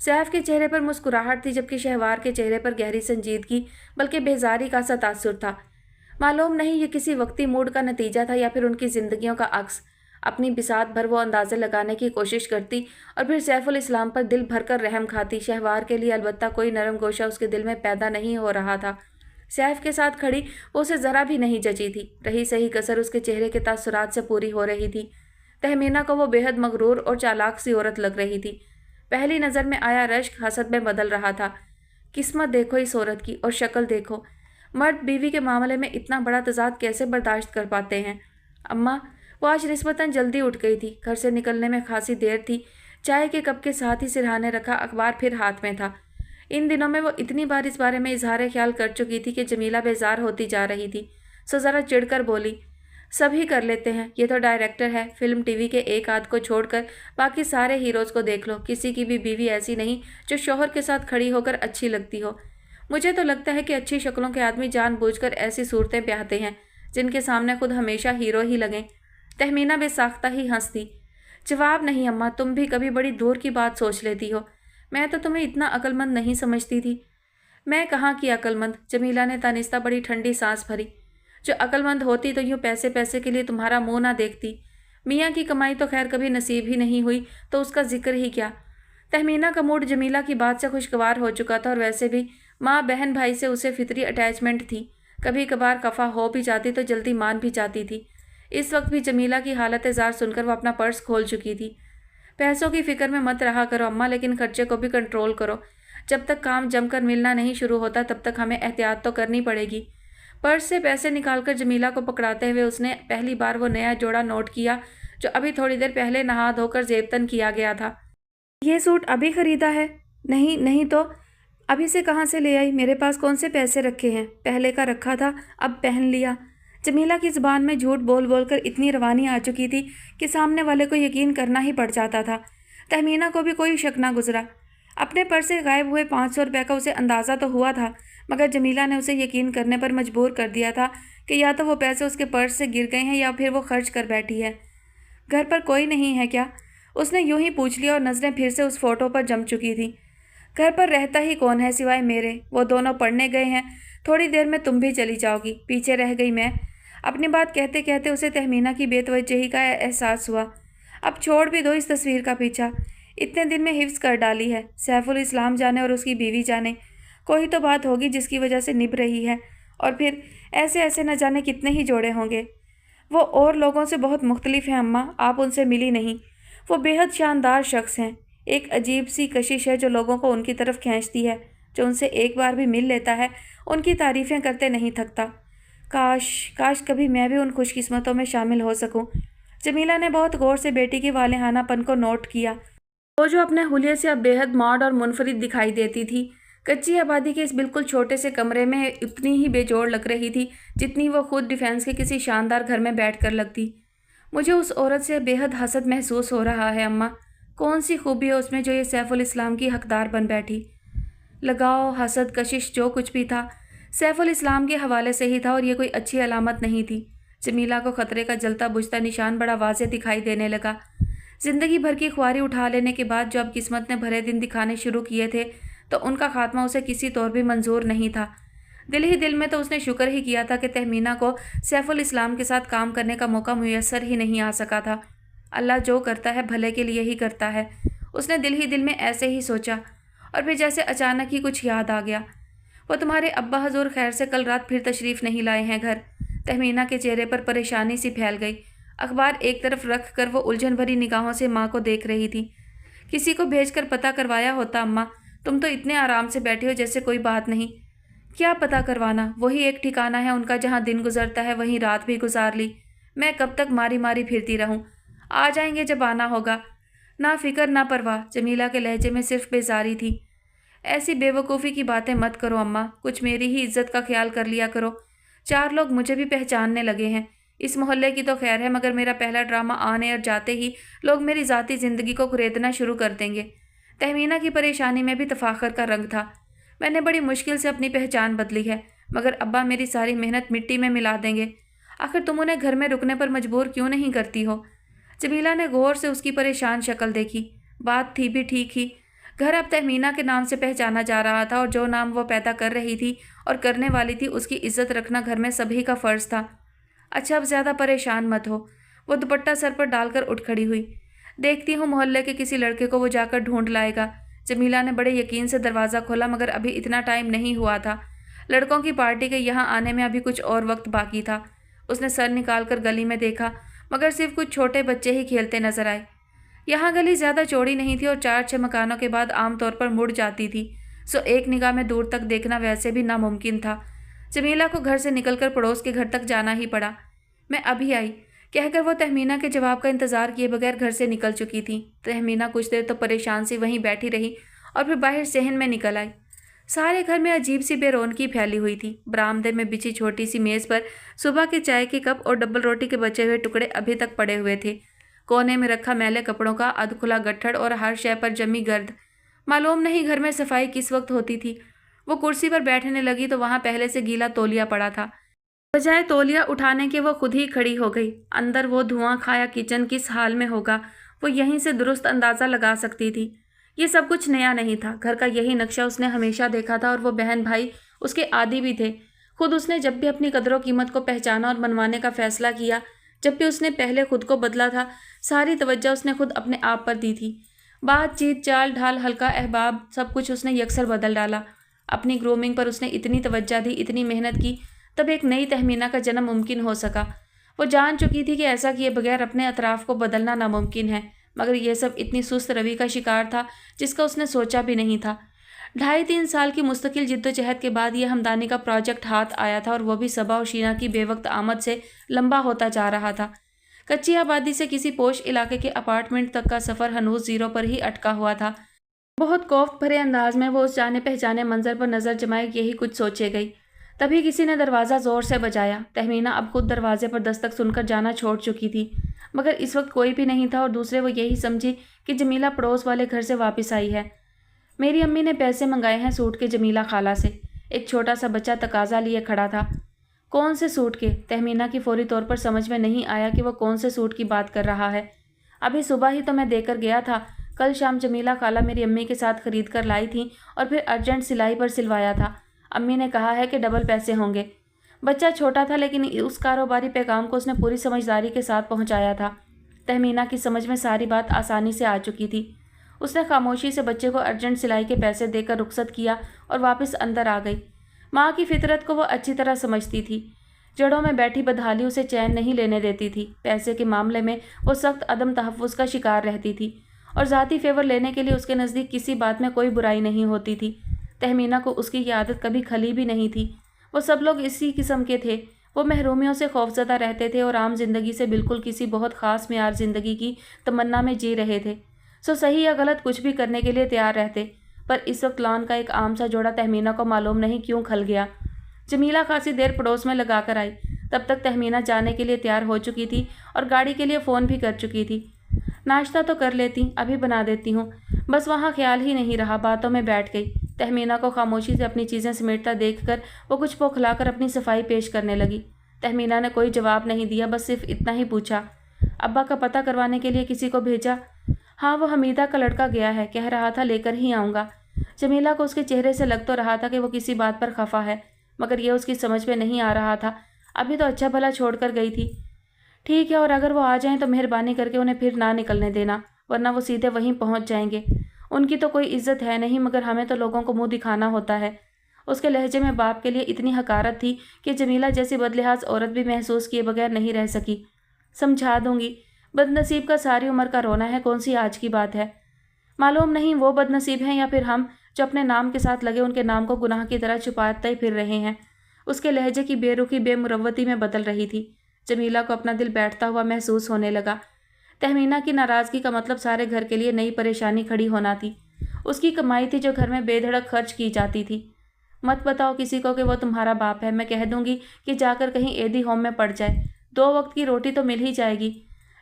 सैफ के चेहरे पर मुस्कुराहट थी, जबकि शहवार के चेहरे पर गहरी संजीदगी बल्कि बेजारी का सा तासुर था। मालूम नहीं ये किसी वक्ती मूड का नतीजा था या फिर उनकी ज़िंदगियों का अक्स। अपनी बिसात भर वो अंदाज़े लगाने की कोशिश करती और फिर सैफुल इस्लाम पर दिल भरकर रहम खाती। शहवार के लिए अलबत्ता कोई नरम गोशा उसके दिल में पैदा नहीं हो रहा था। सैफ के साथ खड़ी वो उसे ज़रा भी नहीं जची थी। रही सही कसर उसके चेहरे के तासुरात से पूरी हो रही थी। तहमीना को वो बेहद मगरूर और चालाक सी औरत लग रही थी। पहली नज़र में आया रश्क हसद में बदल रहा था। किस्मत देखो इस औरत की और शक्ल देखो। मर्द बीवी के मामले में इतना बड़ा तजाद कैसे बर्दाश्त कर पाते हैं। अम्मा, वो आज निस्बतन जल्दी उठ गई थी। घर से निकलने में खासी देर थी। चाय के कप के साथ ही सिरहाने रखा अखबार फिर हाथ में था। इन दिनों में वो इतनी बार इस बारे में इजहार ख्याल कर चुकी थी कि जमीला बेजार होती जा रही थी। सो ज़रा चिढ़कर बोली, सभी कर लेते हैं, ये तो डायरेक्टर है। फिल्म टीवी के एक आध को छोड़कर बाकी सारे हीरोज़ को देख लो। किसी की भी बीवी ऐसी नहीं जो शौहर के साथ खड़ी होकर अच्छी लगती हो। मुझे तो लगता है कि अच्छी शक्लों के आदमी जानबूझकर ऐसी सूरतें ब्याहते हैं जिनके सामने खुद हमेशा हीरो ही लगें। तहमीना बेसाख्ता ही हंसती। जवाब नहीं अम्मा, तुम भी कभी बड़ी दूर की बात सोच लेती हो। मैं तो तुम्हें इतना अक्लमंद नहीं समझती थी। मैं कहाँ की अक्लमंद? जमीला ने तानिस्ता बड़ी ठंडी सांस भरी। जो अक्लमंद होती तो यूँ पैसे पैसे के लिए तुम्हारा मुंह ना देखती। मियाँ की कमाई तो खैर कभी नसीब ही नहीं हुई तो उसका जिक्र ही क्या। तहमीना का मूड जमीला की बात से खुशगवार हो चुका था और वैसे भी माँ बहन भाई से उसे फितरी अटैचमेंट थी। कभी कभार खफा हो भी जाती तो जल्दी मान भी जाती थी। इस वक्त भी जमीला की हालत ज़ार सुनकर वो अपना पर्स खोल चुकी थी। पैसों की फ़िक्र में मत रहा करो अम्मा, लेकिन खर्चे को भी कंट्रोल करो। جب تک کام جم کر ملنا نہیں شروع ہوتا تب تک ہمیں احتیاط تو کرنی پڑے گی۔ پرس سے پیسے نکال کر جمیلہ کو پکڑاتے ہوئے اس نے پہلی بار وہ نیا جوڑا نوٹ کیا جو ابھی تھوڑی دیر پہلے نہا دھو کر زیبتن کیا گیا تھا۔ یہ سوٹ ابھی خریدا ہے؟ نہیں تو ابھی سے کہاں سے لے آئی؟ میرے پاس کون سے پیسے رکھے ہیں؟ پہلے کا رکھا تھا، اب پہن لیا۔ جمیلہ کی زبان میں جھوٹ بول بول کر اتنی روانی آ چکی تھی کہ سامنے والے کو یقین کرنا ہی پڑ جاتا تھا۔ تہمینہ کو بھی کوئی شک نہ گزرا۔ اپنے پرس سے غائب ہوئے 500 روپے کا اسے اندازہ تو ہوا تھا، مگر جمیلہ نے اسے یقین کرنے پر مجبور کر دیا تھا کہ یا تو وہ پیسے اس کے پرس سے گر گئے ہیں یا پھر وہ خرچ کر بیٹھی ہے۔ گھر پر کوئی نہیں ہے کیا؟ اس نے یوں ہی پوچھ لیا اور نظریں پھر سے اس فوٹو پر جم چکی تھیں۔ گھر پر رہتا ہی کون ہے سوائے میرے؟ وہ دونوں پڑھنے گئے ہیں، تھوڑی دیر میں تم بھی چلی جاؤ گی، پیچھے رہ گئی میں۔ اپنی بات کہتے کہتے اسے تہمینہ کی بے توجہی کا احساس ہوا۔ اب چھوڑ بھی دو اس تصویر کا پیچھا، اتنے دن میں حفظ کر ڈالی ہے۔ سیف الاسلام جانے اور اس کی بیوی جانے، کوئی تو بات ہوگی جس کی وجہ سے نبھ رہی ہے، اور پھر ایسے نہ جانے کتنے ہی جوڑے ہوں گے۔ وہ اور لوگوں سے بہت مختلف ہیں اماں، آپ ان سے ملی نہیں۔ وہ بے حد شاندار شخص ہیں، ایک عجیب سی کشش ہے جو لوگوں کو ان کی طرف کھینچتی ہے۔ جو ان سے ایک بار بھی مل لیتا ہے ان کی تعریفیں کرتے نہیں تھکتا۔ کاش کبھی میں بھی ان خوش قسمتوں میں شامل ہو سکوں۔ جمیلہ نے بہت غور سے بیٹی کی والہانہ پن کو نوٹ کیا، وہ جو اپنے حلیے سے اب بے حد ماڈ اور منفرد دکھائی دیتی تھی۔ کچی آبادی کے اس بالکل چھوٹے سے کمرے میں اتنی ہی بے جوڑ لگ رہی تھی جتنی وہ خود ڈیفینس کے کسی شاندار گھر میں بیٹھ کر لگتی۔ مجھے اس عورت سے بے حد حسد محسوس ہو رہا ہے اماں، کون سی خوبی ہے اس میں جو یہ سیف الاسلام کی حقدار بن بیٹھی؟ لگاؤ، حسد، کشش، جو کچھ بھی تھا سیف الاسلام کے حوالے سے ہی تھا، اور یہ کوئی اچھی علامت نہیں تھی۔ جمیلہ کو خطرے کا جلتا بجھتا نشان بڑا واضح دکھائی دینے لگا۔ زندگی بھر کی خواری اٹھا لینے کے بعد جو اب قسمت نے بھرے دن دکھانے شروع کیے تھے تو ان کا خاتمہ اسے کسی طور بھی منظور نہیں تھا۔ دل ہی دل میں تو اس نے شکر ہی کیا تھا کہ تہمینہ کو سیف الاسلام کے ساتھ کام کرنے کا موقع میسر ہی نہیں آ سکا تھا۔ اللہ جو کرتا ہے بھلے کے لیے ہی کرتا ہے، اس نے دل ہی دل میں ایسے ہی سوچا، اور پھر جیسے اچانک ہی کچھ یاد آ گیا۔ وہ تمہارے ابا حضور خیر سے کل رات پھر تشریف نہیں لائے ہیں گھر؟ تہمینہ کے چہرے پر پریشانی سی پھیل گئی۔ اخبار ایک طرف رکھ کر وہ الجھن بھری نگاہوں سے ماں کو دیکھ رہی تھی۔ کسی کو بھیج کر پتہ کروایا ہوتا اماں، تم تو اتنے آرام سے بیٹھی ہو جیسے کوئی بات نہیں۔ کیا پتہ کروانا، وہی ایک ٹھکانہ ہے ان کا جہاں دن گزرتا ہے وہیں رات بھی گزار لی۔ میں کب تک ماری ماری پھرتی رہوں؟ آ جائیں گے جب آنا ہوگا۔ نہ فکر نہ پرواہ، جمیلہ کے لہجے میں صرف بیزاری تھی۔ ایسی بے وقوفی کی باتیں مت کرو اماں، کچھ میری ہی عزت کا خیال کر لیا کرو۔ 4 لوگ مجھے بھی پہچاننے لگے ہیں، اس محلے کی تو خیر ہے، مگر میرا پہلا ڈرامہ آنے اور جاتے ہی لوگ میری ذاتی زندگی کو خریدنا شروع کر دیں گے۔ تہمینہ کی پریشانی میں بھی تفاخر کا رنگ تھا۔ میں نے بڑی مشکل سے اپنی پہچان بدلی ہے، مگر ابا میری ساری محنت مٹی میں ملا دیں گے۔ آخر تم انہیں گھر میں رکنے پر مجبور کیوں نہیں کرتی ہو؟ جمیلہ نے غور سے اس کی پریشان شکل دیکھی۔ بات تھی بھی ٹھیک ہی، گھر اب تہمینہ کے نام سے پہچانا جا رہا تھا، اور جو نام وہ پیدا کر رہی تھی اور کرنے والی تھی اس کی عزت رکھنا گھر میں سبھی کا فرض تھا۔ اچھا اب زیادہ پریشان مت ہو۔ وہ دوپٹہ سر پر ڈال کر اٹھ کھڑی ہوئی۔ دیکھتی ہوں محلے کے کسی لڑکے کو وہ جا کر ڈھونڈ لائے گا۔ جمیلہ نے بڑے یقین سے دروازہ کھولا، مگر ابھی اتنا ٹائم نہیں ہوا تھا۔ لڑکوں کی پارٹی کے یہاں آنے میں ابھی کچھ اور وقت باقی تھا۔ اس نے سر نکال کر گلی میں دیکھا، مگر صرف کچھ چھوٹے بچے ہی کھیلتے نظر آئے۔ یہاں گلی زیادہ چوڑی نہیں تھی اور 4-6 مکانوں کے بعد عام طور پر مڑ جاتی تھی، سو ایک نگاہ میں دور تک دیکھنا ویسے بھی ناممکن تھا۔ جمیلہ کو گھر سے نکل کر پڑوس کے گھر تک جانا ہی پڑا۔ میں ابھی آئی کہہ کر وہ تہمینہ کے جواب کا انتظار کیے بغیر گھر سے نکل چکی تھی۔ تہمینہ کچھ دیر تو پریشان سی وہیں بیٹھی رہی اور پھر باہر صحن میں نکل آئی۔ سارے گھر میں عجیب سی بے رونقی پھیلی ہوئی تھی۔ برآمدے میں بچھی چھوٹی سی میز پر صبح کے چائے کے کپ اور ڈبل روٹی کے بچے ہوئے ٹکڑے ابھی تک پڑے ہوئے تھے۔ کونے میں رکھا میلے کپڑوں کا ادھ کھلا گٹھڑ اور ہر شے پر جمی گرد۔ معلوم نہیں گھر میں صفائی کس وقت ہوتی تھی۔ وہ کرسی پر بیٹھنے لگی تو وہاں پہلے سے گیلا تولیا پڑا تھا۔ بجائے تولیا اٹھانے کے وہ خود ہی کھڑی ہو گئی۔ اندر وہ دھواں کھایا کچن کس حال میں ہوگا وہ یہیں سے درست اندازہ لگا سکتی تھی۔ یہ سب کچھ نیا نہیں تھا، گھر کا یہی نقشہ اس نے ہمیشہ دیکھا تھا، اور وہ بہن بھائی اس کے عادی بھی تھے۔ خود اس نے جب بھی اپنی قدر و قیمت کو پہچانا اور منوانے کا فیصلہ کیا، جب بھی اس نے پہلے خود کو بدلا تھا، ساری توجہ اس نے خود اپنے آپ پر دی تھی۔ بات چیت چال ڈھال ہلکا احباب سب کچھ اس نے یکسر بدل ڈالا۔ اپنی گرومنگ پر اس نے اتنی توجہ دی، اتنی محنت کی، تب ایک نئی تہمینہ کا جنم ممکن ہو سکا۔ وہ جان چکی تھی کہ ایسا کیے بغیر اپنے اطراف کو بدلنا ناممکن ہے، مگر یہ سب اتنی سست روی کا شکار تھا جس کا اس نے سوچا بھی نہیں تھا۔ 2.5-3 साल की मुस्तकिल जिद्दोजहद के बाद ये हमदानी का प्रोजेक्ट हाथ आया था, और वो भी सबा और शीना की बेवक्त आमद से लंबा होता जा रहा था। कच्ची आबादी से किसी पोश इलाके के अपार्टमेंट तक का सफ़र हनूज ज़ीरो पर ही अटका हुआ था। बहुत खौफ भरे अंदाज में वो उस जाने पहचाने मंजर पर नज़र जमाए यही कुछ सोचे गई। तभी किसी ने दरवाज़ा ज़ोर से बजाया। तहमीना अब खुद दरवाजे पर दस्तक सुनकर जाना छोड़ चुकी थी, मगर इस वक्त कोई भी नहीं था, और दूसरे वो यही समझी कि जमीला पड़ोस वाले घर से वापस आई है। मेरी अम्मी ने पैसे मंगाए हैं सूट के जमीला खाला से। एक छोटा सा बच्चा तकाजा लिए खड़ा था। कौन से सूट के? तहमीना की फौरी तौर पर समझ में नहीं आया कि वो कौन से सूट की बात कर रहा है। अभी सुबह ही तो मैं देकर गया था। कल शाम जमीला खाला मेरी अम्मी के साथ खरीद कर लाई थी और फिर अर्जेंट सिलाई पर सिलवाया था। अम्मी ने कहा है कि डबल पैसे होंगे। बच्चा छोटा था, लेकिन उस कारोबारी पैगाम को उसने पूरी समझदारी के साथ पहुंचाया था। तहमीना की समझ में सारी बात आसानी से आ चुकी थी। उसने खामोशी से बच्चे को अर्जेंट सिलाई के पैसे देकर रुखसत किया और वापस अंदर आ गई। माँ की फितरत को वो अच्छी तरह समझती थी। जड़ों में बैठी बदहाली उसे चैन नहीं लेने देती थी। पैसे के मामले में वो सख्त अदम तहफ़्फ़ुज़ का शिकार रहती थी, और ज़ाती फेवर लेने के लिए उसके नज़दीक किसी बात में कोई बुराई नहीं होती थी। तहमीना को उसकी ये आदत कभी खली भी नहीं थी। वो सब लोग इसी किस्म के थे। वो महरूमियों से खौफज़दा रहते थे और आम जिंदगी से बिल्कुल किसी बहुत ख़ास मेयार ज़िंदगी की तमन्ना में जी रहे थे। सो सही या गलत कुछ भी करने के लिए तैयार रहते। पर इस वक्त लॉन का एक आम सा जोड़ा तहमीना को मालूम नहीं क्यों खल गया। जमीला खासी देर पड़ोस में लगा कर आई। तब तक तहमीना जाने के लिए तैयार हो चुकी थी और गाड़ी के लिए फ़ोन भी कर चुकी थी। नाश्ता तो कर लेती, अभी बना देती हूँ। बस वहाँ ख्याल ही नहीं रहा, बातों में बैठ गई। तहमीना को खामोशी से अपनी चीज़ें समेटता देखकर वो कुछ बौखलाकर अपनी सफाई पेश करने लगी। तहमीना ने कोई जवाब नहीं दिया, बस सिर्फ इतना ही पूछा, अब्बा का पता करवाने के लिए किसी को भेजा? हाँ, वो हमीदा का लड़का गया है, कह रहा था लेकर ही आऊँगा। जमीला को उसके चेहरे से लग तो रहा था कि वो किसी बात पर खफा है, मगर यह उसकी समझ में नहीं आ रहा था। अभी तो अच्छा भला छोड़ कर गई थी। ठीक है, और अगर वो आ जाएं तो मेहरबानी करके उन्हें फिर ना निकलने देना, वरना वो सीधे वहीं पहुंच जाएंगे। उनकी तो कोई इज्जत है नहीं, मगर हमें तो लोगों को मुंह दिखाना होता है। उसके लहजे में बाप के लिए इतनी हकारत थी कि जमीला जैसी बदलिहाज औरत भी महसूस किए बगैर नहीं रह सकी। समझा दूंगी, बदनसीब का सारी उम्र का रोना है, कौन सी आज की बात है। मालूम नहीं वो बदनसीब हैं या फिर हम जो अपने नाम के साथ लगे उनके नाम को गुनाह की तरह छुपाते फिर रहे हैं। उसके लहजे की बेरुखी बेमुरव्वती में बदल रही थी। जमीला को अपना दिल बैठता हुआ महसूस होने लगा। तहमीना की नाराज़गी का मतलब सारे घर के लिए नई परेशानी खड़ी होना थी। उसकी कमाई थी जो घर में बेधड़क खर्च की जाती थी। मत बताओ किसी को कि वो तुम्हारा बाप है, मैं कह दूंगी कि जाकर कहीं एदी होम में पड़ जाए, 2 वक्त की रोटी तो मिल ही जाएगी।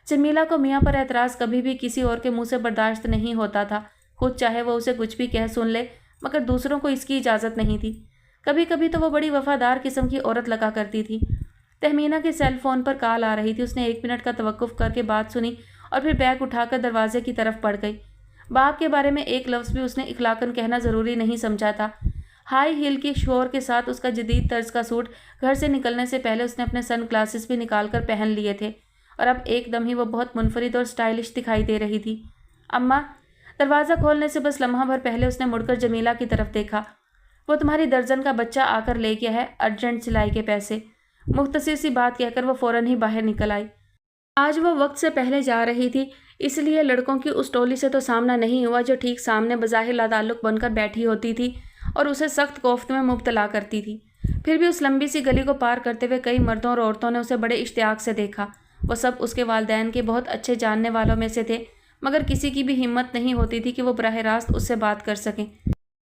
जमीला को मियाँ पर एतराज़ कभी भी किसी और के मुंह से बर्दाश्त नहीं होता था। खुद चाहे वो उसे कुछ भी कह सुन ले, मगर दूसरों को इसकी इजाज़त नहीं थी। कभी कभी तो वो बड़ी वफादार किस्म की औरत लगा करती थी। तहमीना के सेल फ़ोन पर कॉल आ रही थी। उसने 1 मिनट का तवक्कुफ़ करके बात सुनी और फिर बैग उठाकर दरवाजे की तरफ बढ़ गई। बाप के बारे में एक लफ्ज़ भी उसने इखलाकन कहना ज़रूरी नहीं समझा था। हाई हील की शोर के साथ उसका जदीद तर्ज का सूट घर से निकलने से पहले उसने अपने सन ग्लासेस भी निकाल कर पहन लिए थे, और अब एकदम ही वो बहुत मुनफरिद और स्टाइलिश दिखाई दे रही थी। अम्मा, दरवाज़ा खोलने से बस लम्हा भर पहले उसने मुड़कर जमीला की तरफ देखा। वो तुम्हारी दर्जन का बच्चा आकर ले गया है, अर्जेंट सिलाई के पैसे। मुख्तसर सी बात कहकर वो फ़ौरन ही बाहर निकल आई। आज वो वक्त से पहले जा रही थी, इसलिए लड़कों की उस टोली से तो सामना नहीं हुआ जो ठीक सामने बज़ाहिर लाताल्लुक़ बनकर बैठी होती थी और उसे सख्त कोफ्त में मुब्तला करती थी। फिर भी उस लंबी सी गली को पार करते हुए कई मर्दों और औरतों ने उसे बड़े इश्तियाक से देखा। वो सब उसके वालिदैन के बहुत अच्छे जानने वालों में से थे, मगर किसी की भी हिम्मत नहीं होती थी कि वो बराह रास्त उससे बात कर सकें।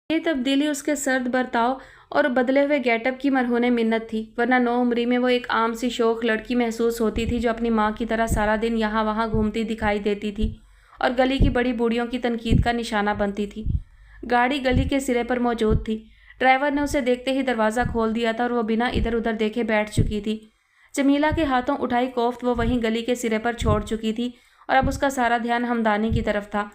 ये तब्दीली उसके सर्द बर्ताव और बदले हुए गेटअप की मरहूने मिन्नत थी, वरना 9 उम्री में वो एक आम सी शोख लड़की महसूस होती थी जो अपनी माँ की तरह सारा दिन यहाँ वहाँ घूमती दिखाई देती थी और गली की बड़ी बूढ़ियों की तनकीद का निशाना बनती थी। गाड़ी गली के सिरे पर मौजूद थी। ड्राइवर ने उसे देखते ही दरवाज़ा खोल दिया था और वो बिना इधर उधर देखे बैठ चुकी थी। जमीला के हाथों उठाई कोफ्त वो वहीं गली के सिरे पर छोड़ चुकी थी और अब उसका सारा ध्यान हमदानी की तरफ था।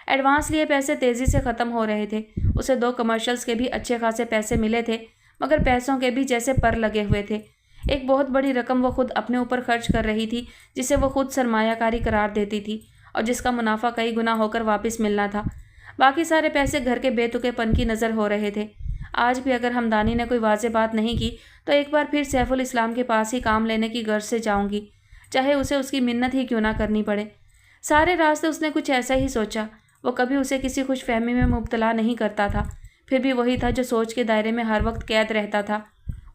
एडवांस लिए पैसे तेज़ी से ख़त्म हो रहे थे। उसे 2 कमर्शियल्स के भी अच्छे खासे पैसे मिले थे, मगर पैसों के भी जैसे पर लगे हुए थे। एक बहुत बड़ी रकम वो खुद अपने ऊपर खर्च कर रही थी, जिसे वो खुद सरमायाकारी करार देती थी और जिसका मुनाफा कई गुना होकर वापस मिलना था। बाकी सारे पैसे घर के बेतुकेपन की नज़र हो रहे थे। आज भी अगर हमदानी ने कोई वाज़ेह बात नहीं की तो एक बार फिर सैफुल इस्लाम के पास ही काम लेने की गर्ज से जाऊंगी, चाहे उसे उसकी मिन्नत ही क्यों ना करनी पड़े। सारे रास्ते उसने कुछ ऐसा ही सोचा। वो कभी उसे किसी खुशफहमी में मुब्तला नहीं करता था। फिर भी वही था जो सोच के दायरे में हर वक्त कैद रहता था।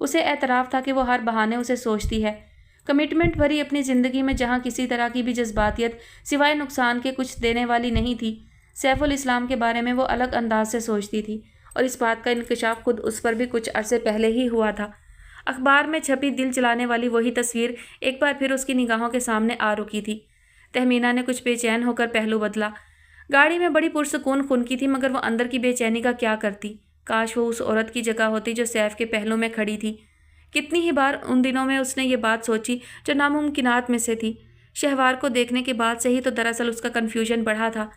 उसे एतराफ़ था कि वो हर बहाने उसे सोचती है। कमिटमेंट भरी अपनी ज़िंदगी में जहाँ किसी तरह की भी जज्बातियत सिवाय नुकसान के कुछ देने वाली नहीं थी, सैफुल इस्लाम के बारे में वो अलग अंदाज से सोचती थी, और इस बात का इंकशाफ खुद उस पर भी कुछ अरसे पहले ही हुआ था। अखबार में छपी दिल जलाने वाली वही तस्वीर एक बार फिर उसकी निगाहों के सामने आ रुकी थी। तहमीना ने कुछ बेचैन होकर पहलू बदला। गाड़ी में बड़ी पुरसकून खुनकी थी, मगर वो अंदर की बेचैनी का क्या करती। काश वो उस औरत की जगह होती जो सैफ के पहलू में खड़ी थी। कितनी ही बार उन दिनों में उसने ये बात सोची जो नामुमकिनात में से थी। शहवार को देखने के बाद से ही तो दरअसल उसका कन्फ्यूजन बढ़ा था।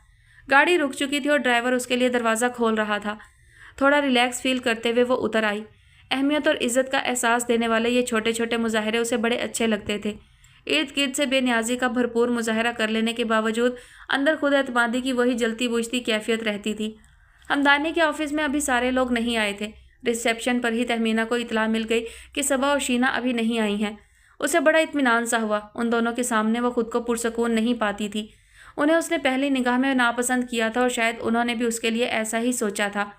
गाड़ी रुक चुकी थी और ड्राइवर उसके लिए दरवाज़ा खोल रहा था। थोड़ा रिलैक्स फील करते हुए वो उतर आई। अहमियत और इज़्ज़त का एहसास देने वाले ये छोटे छोटे मुजाहरे उसे बड़े अच्छे लगते थे। इर्द गिर्द से बेनियाजी का भरपूर मुजाहरा कर लेने के बावजूद अंदर खुद एतमादी की वही जलती बुझती कैफियत रहती थी। हमदानी के ऑफिस में अभी सारे लोग नहीं आए थे। रिसेप्शन पर ही तहमीना को इतला मिल गई कि सबा और शीना अभी नहीं आई हैं। उसे बड़ा इत्मीनान सा हुआ। उन दोनों के सामने वो खुद को पुरसकून नहीं पाती थी। उन्हें उसने पहली निगाह में नापसंद किया था और शायद उन्होंने भी उसके लिए ऐसा ही सोचा था।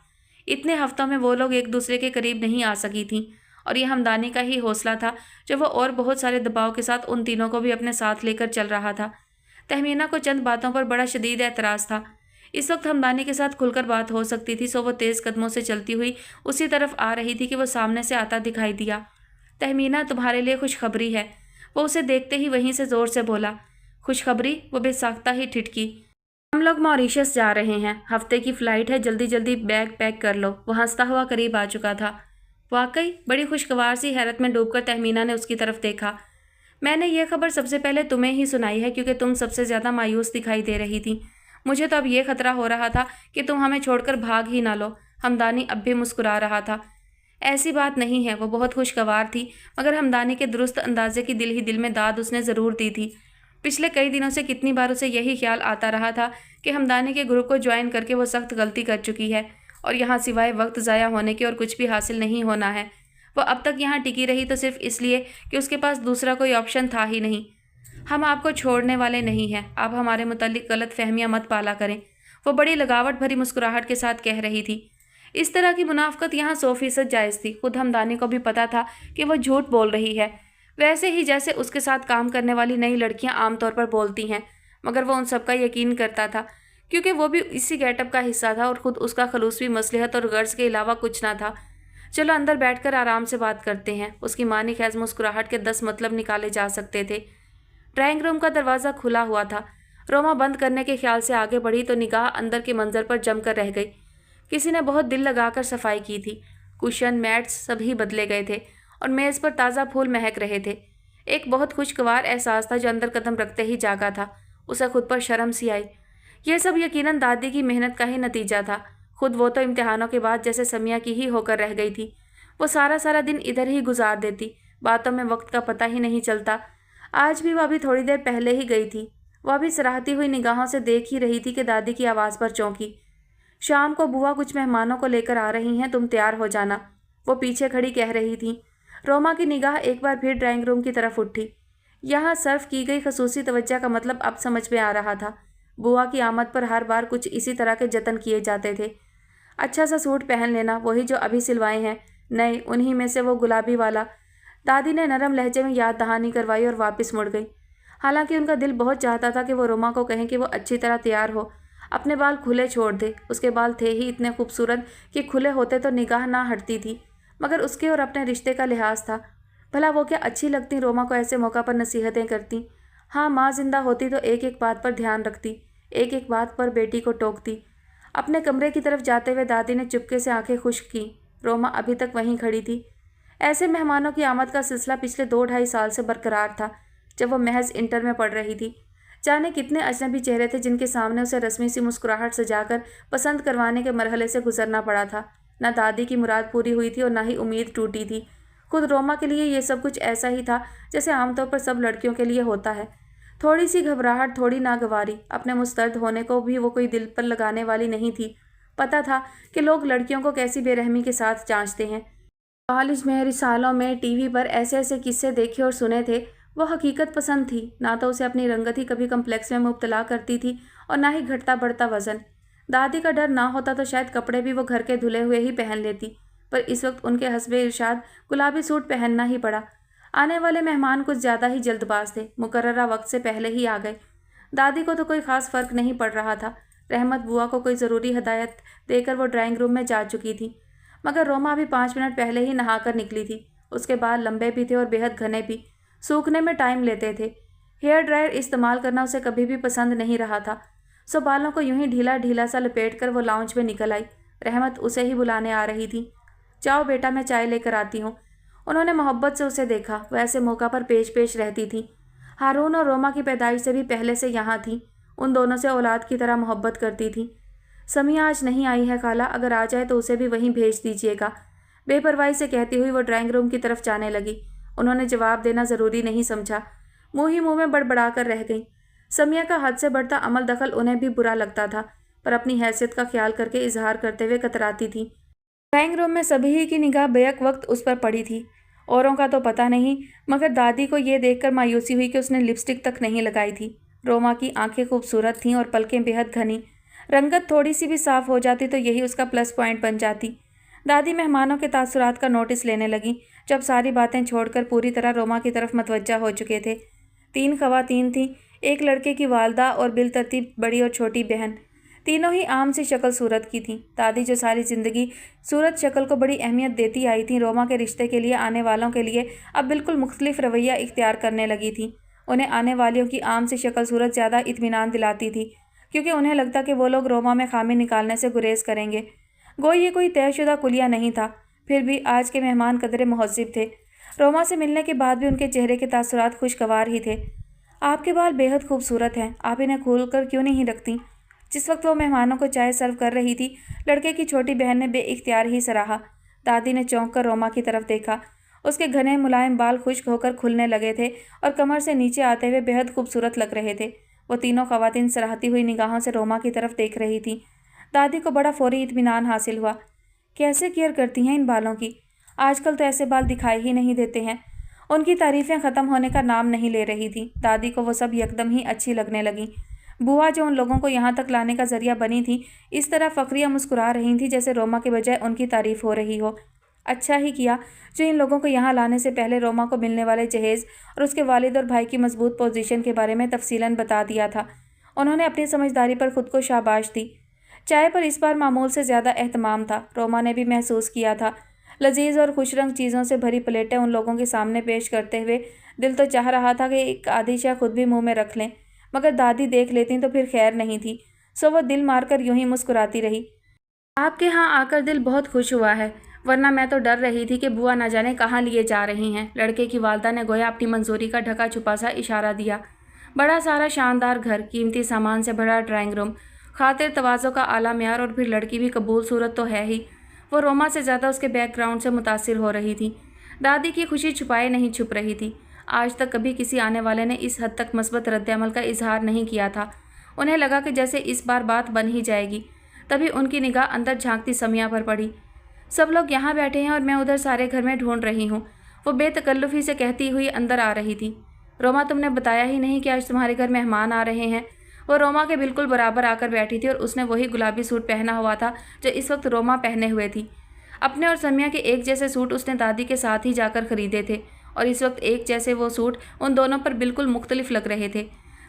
इतने हफ्तों में वो लोग एक दूसरे के करीब नहीं आ सकी थीं, और यह हमदानी का ही हौसला था जो वो और बहुत सारे दबाव के साथ उन तीनों को भी अपने साथ लेकर चल रहा था। तहमीना को चंद बातों पर बड़ा शदीद एतराज़ था। इस वक्त हमदानी के साथ खुलकर बात हो सकती थी, सो वो तेज़ कदमों से चलती हुई उसी तरफ आ रही थी कि वो सामने से आता दिखाई दिया। तहमीना, तुम्हारे लिए खुशखबरी है। वो उसे देखते ही वहीं से ज़ोर से बोला। खुशखबरी? वो बेसाख्ता ही ठिठकी। हम लोग मॉरिशस जा रहे हैं, हफ्ते की फ़्लाइट है, जल्दी जल्दी बैग पैक कर लो। वो हंसता हुआ करीब आ चुका था। वाकई? बड़ी खुशगवार सी हैरत में डूबकर तहमीना ने उसकी तरफ देखा। मैंने ये खबर सबसे पहले तुम्हें ही सुनाई है क्योंकि तुम सबसे ज़्यादा मायूस दिखाई दे रही थी। मुझे तो अब ये खतरा हो रहा था कि तुम हमें छोड़कर भाग ही ना लो। हमदानी अब भी मुस्कुरा रहा था। ऐसी बात नहीं है, वो बहुत खुशगवार थी, मगर हमदानी के दुरुस्त अंदाजे की दिल ही दिल में दाद उसने ज़रूर दी थी। पिछले कई दिनों से कितनी बार उसे यही ख्याल आता रहा था कि हमदानी के ग्रुप को ज्वाइन करके वो सख्त गलती कर चुकी है और यहाँ सिवाय वक्त ज़ाया होने के और कुछ भी हासिल नहीं होना है। वो अब तक यहाँ टिकी रही तो सिर्फ इसलिए कि उसके पास दूसरा कोई ऑप्शन था ही नहीं। हम आपको छोड़ने वाले नहीं हैं, आप हमारे मुताल्लिक गलत फहमियाँ मत पाला करें। वो बड़ी लगावट भरी मुस्कुराहट के साथ कह रही थी। इस तरह की मुनाफकत यहाँ 100% जायज़ थी। खुद हमदानी को भी पता था कि वो झूठ बोल रही है, वैसे ही जैसे उसके साथ काम करने वाली नई लड़कियाँ आमतौर पर बोलती हैं, मगर वो उन सब का यकीन करता था क्योंकि वो भी इसी गेटअप का हिस्सा था और ख़ुद उसका खलूस भी मसलहत और गर्ज के अलावा कुछ ना था। चलो अंदर बैठकर आराम से बात करते हैं। उसकी मानी खैज मुस्कुराहट के 10 मतलब निकाले जा सकते थे। ड्राइंग रूम का दरवाज़ा खुला हुआ था। रोमा बंद करने के ख्याल से आगे बढ़ी तो निगाह अंदर के मंजर पर जमकर रह गई। किसी ने बहुत दिल लगाकर सफाई की थी। कुशन, मैट्स सभी बदले गए थे और मेज़ पर ताज़ा फूल महक रहे थे। एक बहुत खुशगवार एहसास था जो अंदर कदम रखते ही जागा था। उसे खुद पर शर्म सी आई। यह सब यकीनन दादी की मेहनत का ही नतीजा था। खुद वो तो इम्तिहानों के बाद जैसे समिया की ही होकर रह गई थी। वो सारा सारा दिन इधर ही गुजार देती, बातों में वक्त का पता ही नहीं चलता। आज भी वह अभी थोड़ी देर पहले ही गई थी। वह भी सराहती हुई निगाहों से देख ही रही थी कि दादी की आवाज़ पर चौंकी। शाम को बुआ कुछ मेहमानों को लेकर आ रही हैं, तुम तैयार हो जाना, वो पीछे खड़ी कह रही थी। रोमा की निगाह एक बार फिर ड्राइंग रूम की तरफ उठी। यहाँ सर्व की गई खसूसी तवज्जो का मतलब अब समझ में आ रहा था। बुआ की आमद पर हर बार कुछ इसी तरह के जतन किए जाते थे। अच्छा सा सूट पहन लेना, वही जो अभी सिलवाए हैं। नहीं, उन्हीं में से वो गुलाबी वाला। दादी ने नरम लहजे में याद दहानी करवाई और वापस मुड़ गई। हालांकि उनका दिल बहुत चाहता था कि वो रोमा को कहें कि वो अच्छी तरह तैयार हो, अपने बाल खुले छोड़ दे। उसके बाल थे ही इतने खूबसूरत कि खुले होते तो निगाह ना हटती थी, मगर उसके और अपने रिश्ते का लिहाज था। भला वो क्या अच्छी लगती रोमा को ऐसे मौका पर नसीहतें करती। हाँ, माँ जिंदा होती तो एक एक बात पर ध्यान रखती, एक एक बात पर बेटी को टोकती। अपने कमरे की तरफ जाते हुए दादी ने चुपके से आंखें खुश्क की। रोमा अभी तक वहीं खड़ी थी। ऐसे मेहमानों की आमद का सिलसिला पिछले 2-2.5 साल से बरकरार था, जब वो महज इंटर में पढ़ रही थी। जाने कितने अजनबी चेहरे थे जिनके सामने उसे रस्मी सी मुस्कुराहट सजाकर पसंद करवाने के मरहले से गुजरना पड़ा था। न दादी की मुराद पूरी हुई थी और न ही उम्मीद टूटी थी। खुद रोमा के लिए ये सब कुछ ऐसा ही था जैसे आमतौर पर सब लड़कियों के लिए होता है। थोड़ी सी घबराहट, थोड़ी नागवारी। अपने मुस्तर्द होने को भी वो कोई दिल पर लगाने वाली नहीं थी। पता था कि लोग लड़कियों को कैसी बेरहमी के साथ जांचते हैं। कॉलेज में, रिसालों में, टीवी पर ऐसे ऐसे किस्से देखे और सुने थे। वो हकीकत पसंद थी। ना तो उसे अपनी रंगत ही कभी कम्प्लेक्स में मुब्तला करती थी और ना ही घटता बढ़ता वज़न। दादी का डर ना होता तो शायद कपड़े भी वो घर के धुले हुए ही पहन लेती, पर इस वक्त उनके हस्बे इरशाद गुलाबी सूट पहनना ही पड़ा। आने वाले मेहमान कुछ ज़्यादा ही जल्दबाज थे, मुकर्ररा वक्त से पहले ही आ गए। दादी को तो कोई ख़ास फ़र्क नहीं पड़ रहा था। रहमत बुआ को कोई ज़रूरी हदायत देकर वो ड्राइंग रूम में जा चुकी थी, मगर रोमा अभी 5 मिनट पहले ही नहाकर निकली थी। उसके बाल लंबे भी थे और बेहद घने भी, सूखने में टाइम लेते थे। हेयर ड्रायर इस्तेमाल करना उसे कभी भी पसंद नहीं रहा था, सो बालों को यूं ही ढीला ढीला सा लपेट कर वो लाउंज में निकल आई। रहमत उसे ही बुलाने आ रही थी। जाओ बेटा, मैं चाय लेकर आती हूँ। उन्होंने मोहब्बत से उसे देखा। वह ऐसे मौका पर पेश पेश रहती थी। हारून और रोमा की पैदाइश से भी पहले से यहाँ थी। उन दोनों से औलाद की तरह मोहब्बत करती थी। समिया आज नहीं आई है खाला, अगर आ जाए तो उसे भी वहीं भेज दीजिएगा, बेपरवाही से कहती हुई वो ड्राइंग रूम की तरफ जाने लगी। उन्होंने जवाब देना ज़रूरी नहीं समझा, मुँह ही मुँह में बड़बड़ा कर रह गई। समिया का हद से बढ़ता अमल दखल उन्हें भी बुरा लगता था, पर अपनी हैसियत का ख्याल करके इजहार करते हुए कतराती थी। ड्राइंग रूम में सभी की निगाह बेक वक्त उस पर पड़ी थी। औरों का तो पता नहीं, मगर दादी को ये देखकर मायूसी हुई कि उसने लिपस्टिक तक नहीं लगाई थी। रोमा की आंखें खूबसूरत थीं और पलकें बेहद घनी। रंगत थोड़ी सी भी साफ हो जाती तो यही उसका प्लस पॉइंट बन जाती। दादी मेहमानों के तासुरात का नोटिस लेने लगी, जब सारी बातें छोड़कर पूरी तरह रोमा की तरफ मतवज्जा हो चुके थे। 3 ख़वातीन थीं, एक लड़के की वालदा और बिलतरतीब बड़ी और छोटी बहन। तीनों ही आम सी शक्ल सूरत की थीं। दादी जो सारी ज़िंदगी सूरत शक्ल को बड़ी अहमियत देती आई थी, रोमा के रिश्ते के लिए आने वालों के लिए अब बिल्कुल मुख्तलिफ रवैया इख्तियार करने लगी थी। उन्हें आने वालियों की आम सी शक्ल सूरत ज़्यादा इत्मीनान दिलाती थी, क्योंकि उन्हें लगता कि वो लोग रोमा में खामी निकालने से गुरेज करेंगे। गोई ये कोई तयशुदा कुलिया नहीं था, फिर भी आज के मेहमान कदरे मुहज़्ज़िब थे। रोमा से मिलने के बाद भी उनके चेहरे के तासुरात खुशगवार ही थे। आपके बाल बेहद खूबसूरत हैं, आप इन्हें खोल कर क्यों नहीं रखती? जिस वक्त वो मेहमानों को चाय सर्व कर रही थी, लड़के की छोटी बहन ने बेइख्तियार ही सराहा। दादी ने चौंक कर रोमा की तरफ देखा। उसके घने मुलायम बाल खुश्क होकर खुलने लगे थे और कमर से नीचे आते हुए बेहद खूबसूरत लग रहे थे। वो तीनों ख़वातीन सराहती हुई निगाहों से रोमा की तरफ देख रही थी। दादी को बड़ा फौरी इत्मीनान हासिल हुआ। कैसे केयर करती हैं इन बालों की, आजकल तो ऐसे बाल दिखाई ही नहीं देते हैं। उनकी तारीफ़ें ख़त्म होने का नाम नहीं ले रही थी। दादी को वो सब यकदम ही अच्छी लगने लगी। बुआ जो उन लोगों को यहाँ तक लाने का ज़रिया बनी थी, इस तरह फ़ख्रिया मुस्कुरा रही थी जैसे रोमा के बजाय उनकी तारीफ़ हो रही हो। अच्छा ही किया जो इन लोगों को यहाँ लाने से पहले रोमा को मिलने वाले जहेज़ और उसके वालिद और भाई की मजबूत पोजीशन के बारे में तफसीलन बता दिया था। उन्होंने अपनी समझदारी पर खुद को शाबाश दी। चाय पर इस बार मामूल से ज़्यादा एहतमाम था। रोमा ने भी महसूस किया था। लजीज और खुशरंग चीज़ों से भरी प्लेटें उन लोगों के सामने पेश करते हुए दिल तो चाह रहा था कि एक आधी शाह खुद भी मुँह में रख लें, मगर दादी देख लेती तो फिर खैर नहीं थी, सो वह दिल मारकर यूं ही मुस्कुराती रही। आपके यहाँ आकर दिल बहुत खुश हुआ है, वरना मैं तो डर रही थी कि बुआ न जाने कहाँ लिए जा रही हैं। लड़के की वालदा ने गोया अपनी मंजूरी का ढका छुपा सा इशारा दिया। बड़ा सारा शानदार घर, कीमती सामान से भरा ड्राइंग रूम, खातिर तवाज़ो का आला म्यार, और फिर लड़की भी कबूल सूरत तो है ही। वो रोमा से ज़्यादा उसके बैकग्राउंड से मुतासिर हो रही थी। दादी की खुशी छुपाए नहीं छुप रही थी। आज तक कभी किसी आने वाले ने इस हद तक मस्बत रद्द-ए-अमल का इजहार नहीं किया था। उन्हें लगा कि जैसे इस बार बात बन ही जाएगी। तभी उनकी निगाह अंदर झांकती समिया पर पड़ी। सब लोग यहाँ बैठे हैं और मैं उधर सारे घर में ढूंढ रही हूँ, वो बेतकल्लुफ़ी से कहती हुई अंदर आ रही थी। रोमा, तुमने बताया ही नहीं कि आज तुम्हारे घर मेहमान आ रहे हैं। वो रोमा के बिल्कुल बराबर आकर बैठी थी और उसने वही गुलाबी सूट पहना हुआ था जो इस वक्त रोमा पहने हुए थी। अपने और समिया के एक जैसे सूट उसने दादी के साथ ही जाकर खरीदे थे, और इस वक्त एक जैसे वो सूट उन दोनों पर बिल्कुल मुख्तलिफ लग रहे थे।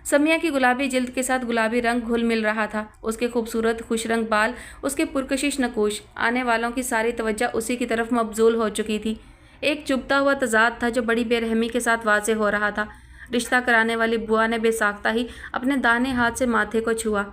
समिया की गुलाबी जिल्द के साथ गुलाबी रंग घुल मिल रहा था। उसके खूबसूरत खुश रंग बाल, उसके पुरकशिश नकूश, आने वालों की सारी तवज्जो उसी की तरफ मबजूल हो चुकी थी। एक चुभता हुआ तजाद था जो बड़ी बेरहमी के साथ वाज़ेह हो रहा था। रिश्ता कराने वाली बुआ ने बेसाख्ता ही अपने दाने हाथ से माथे को छुआ।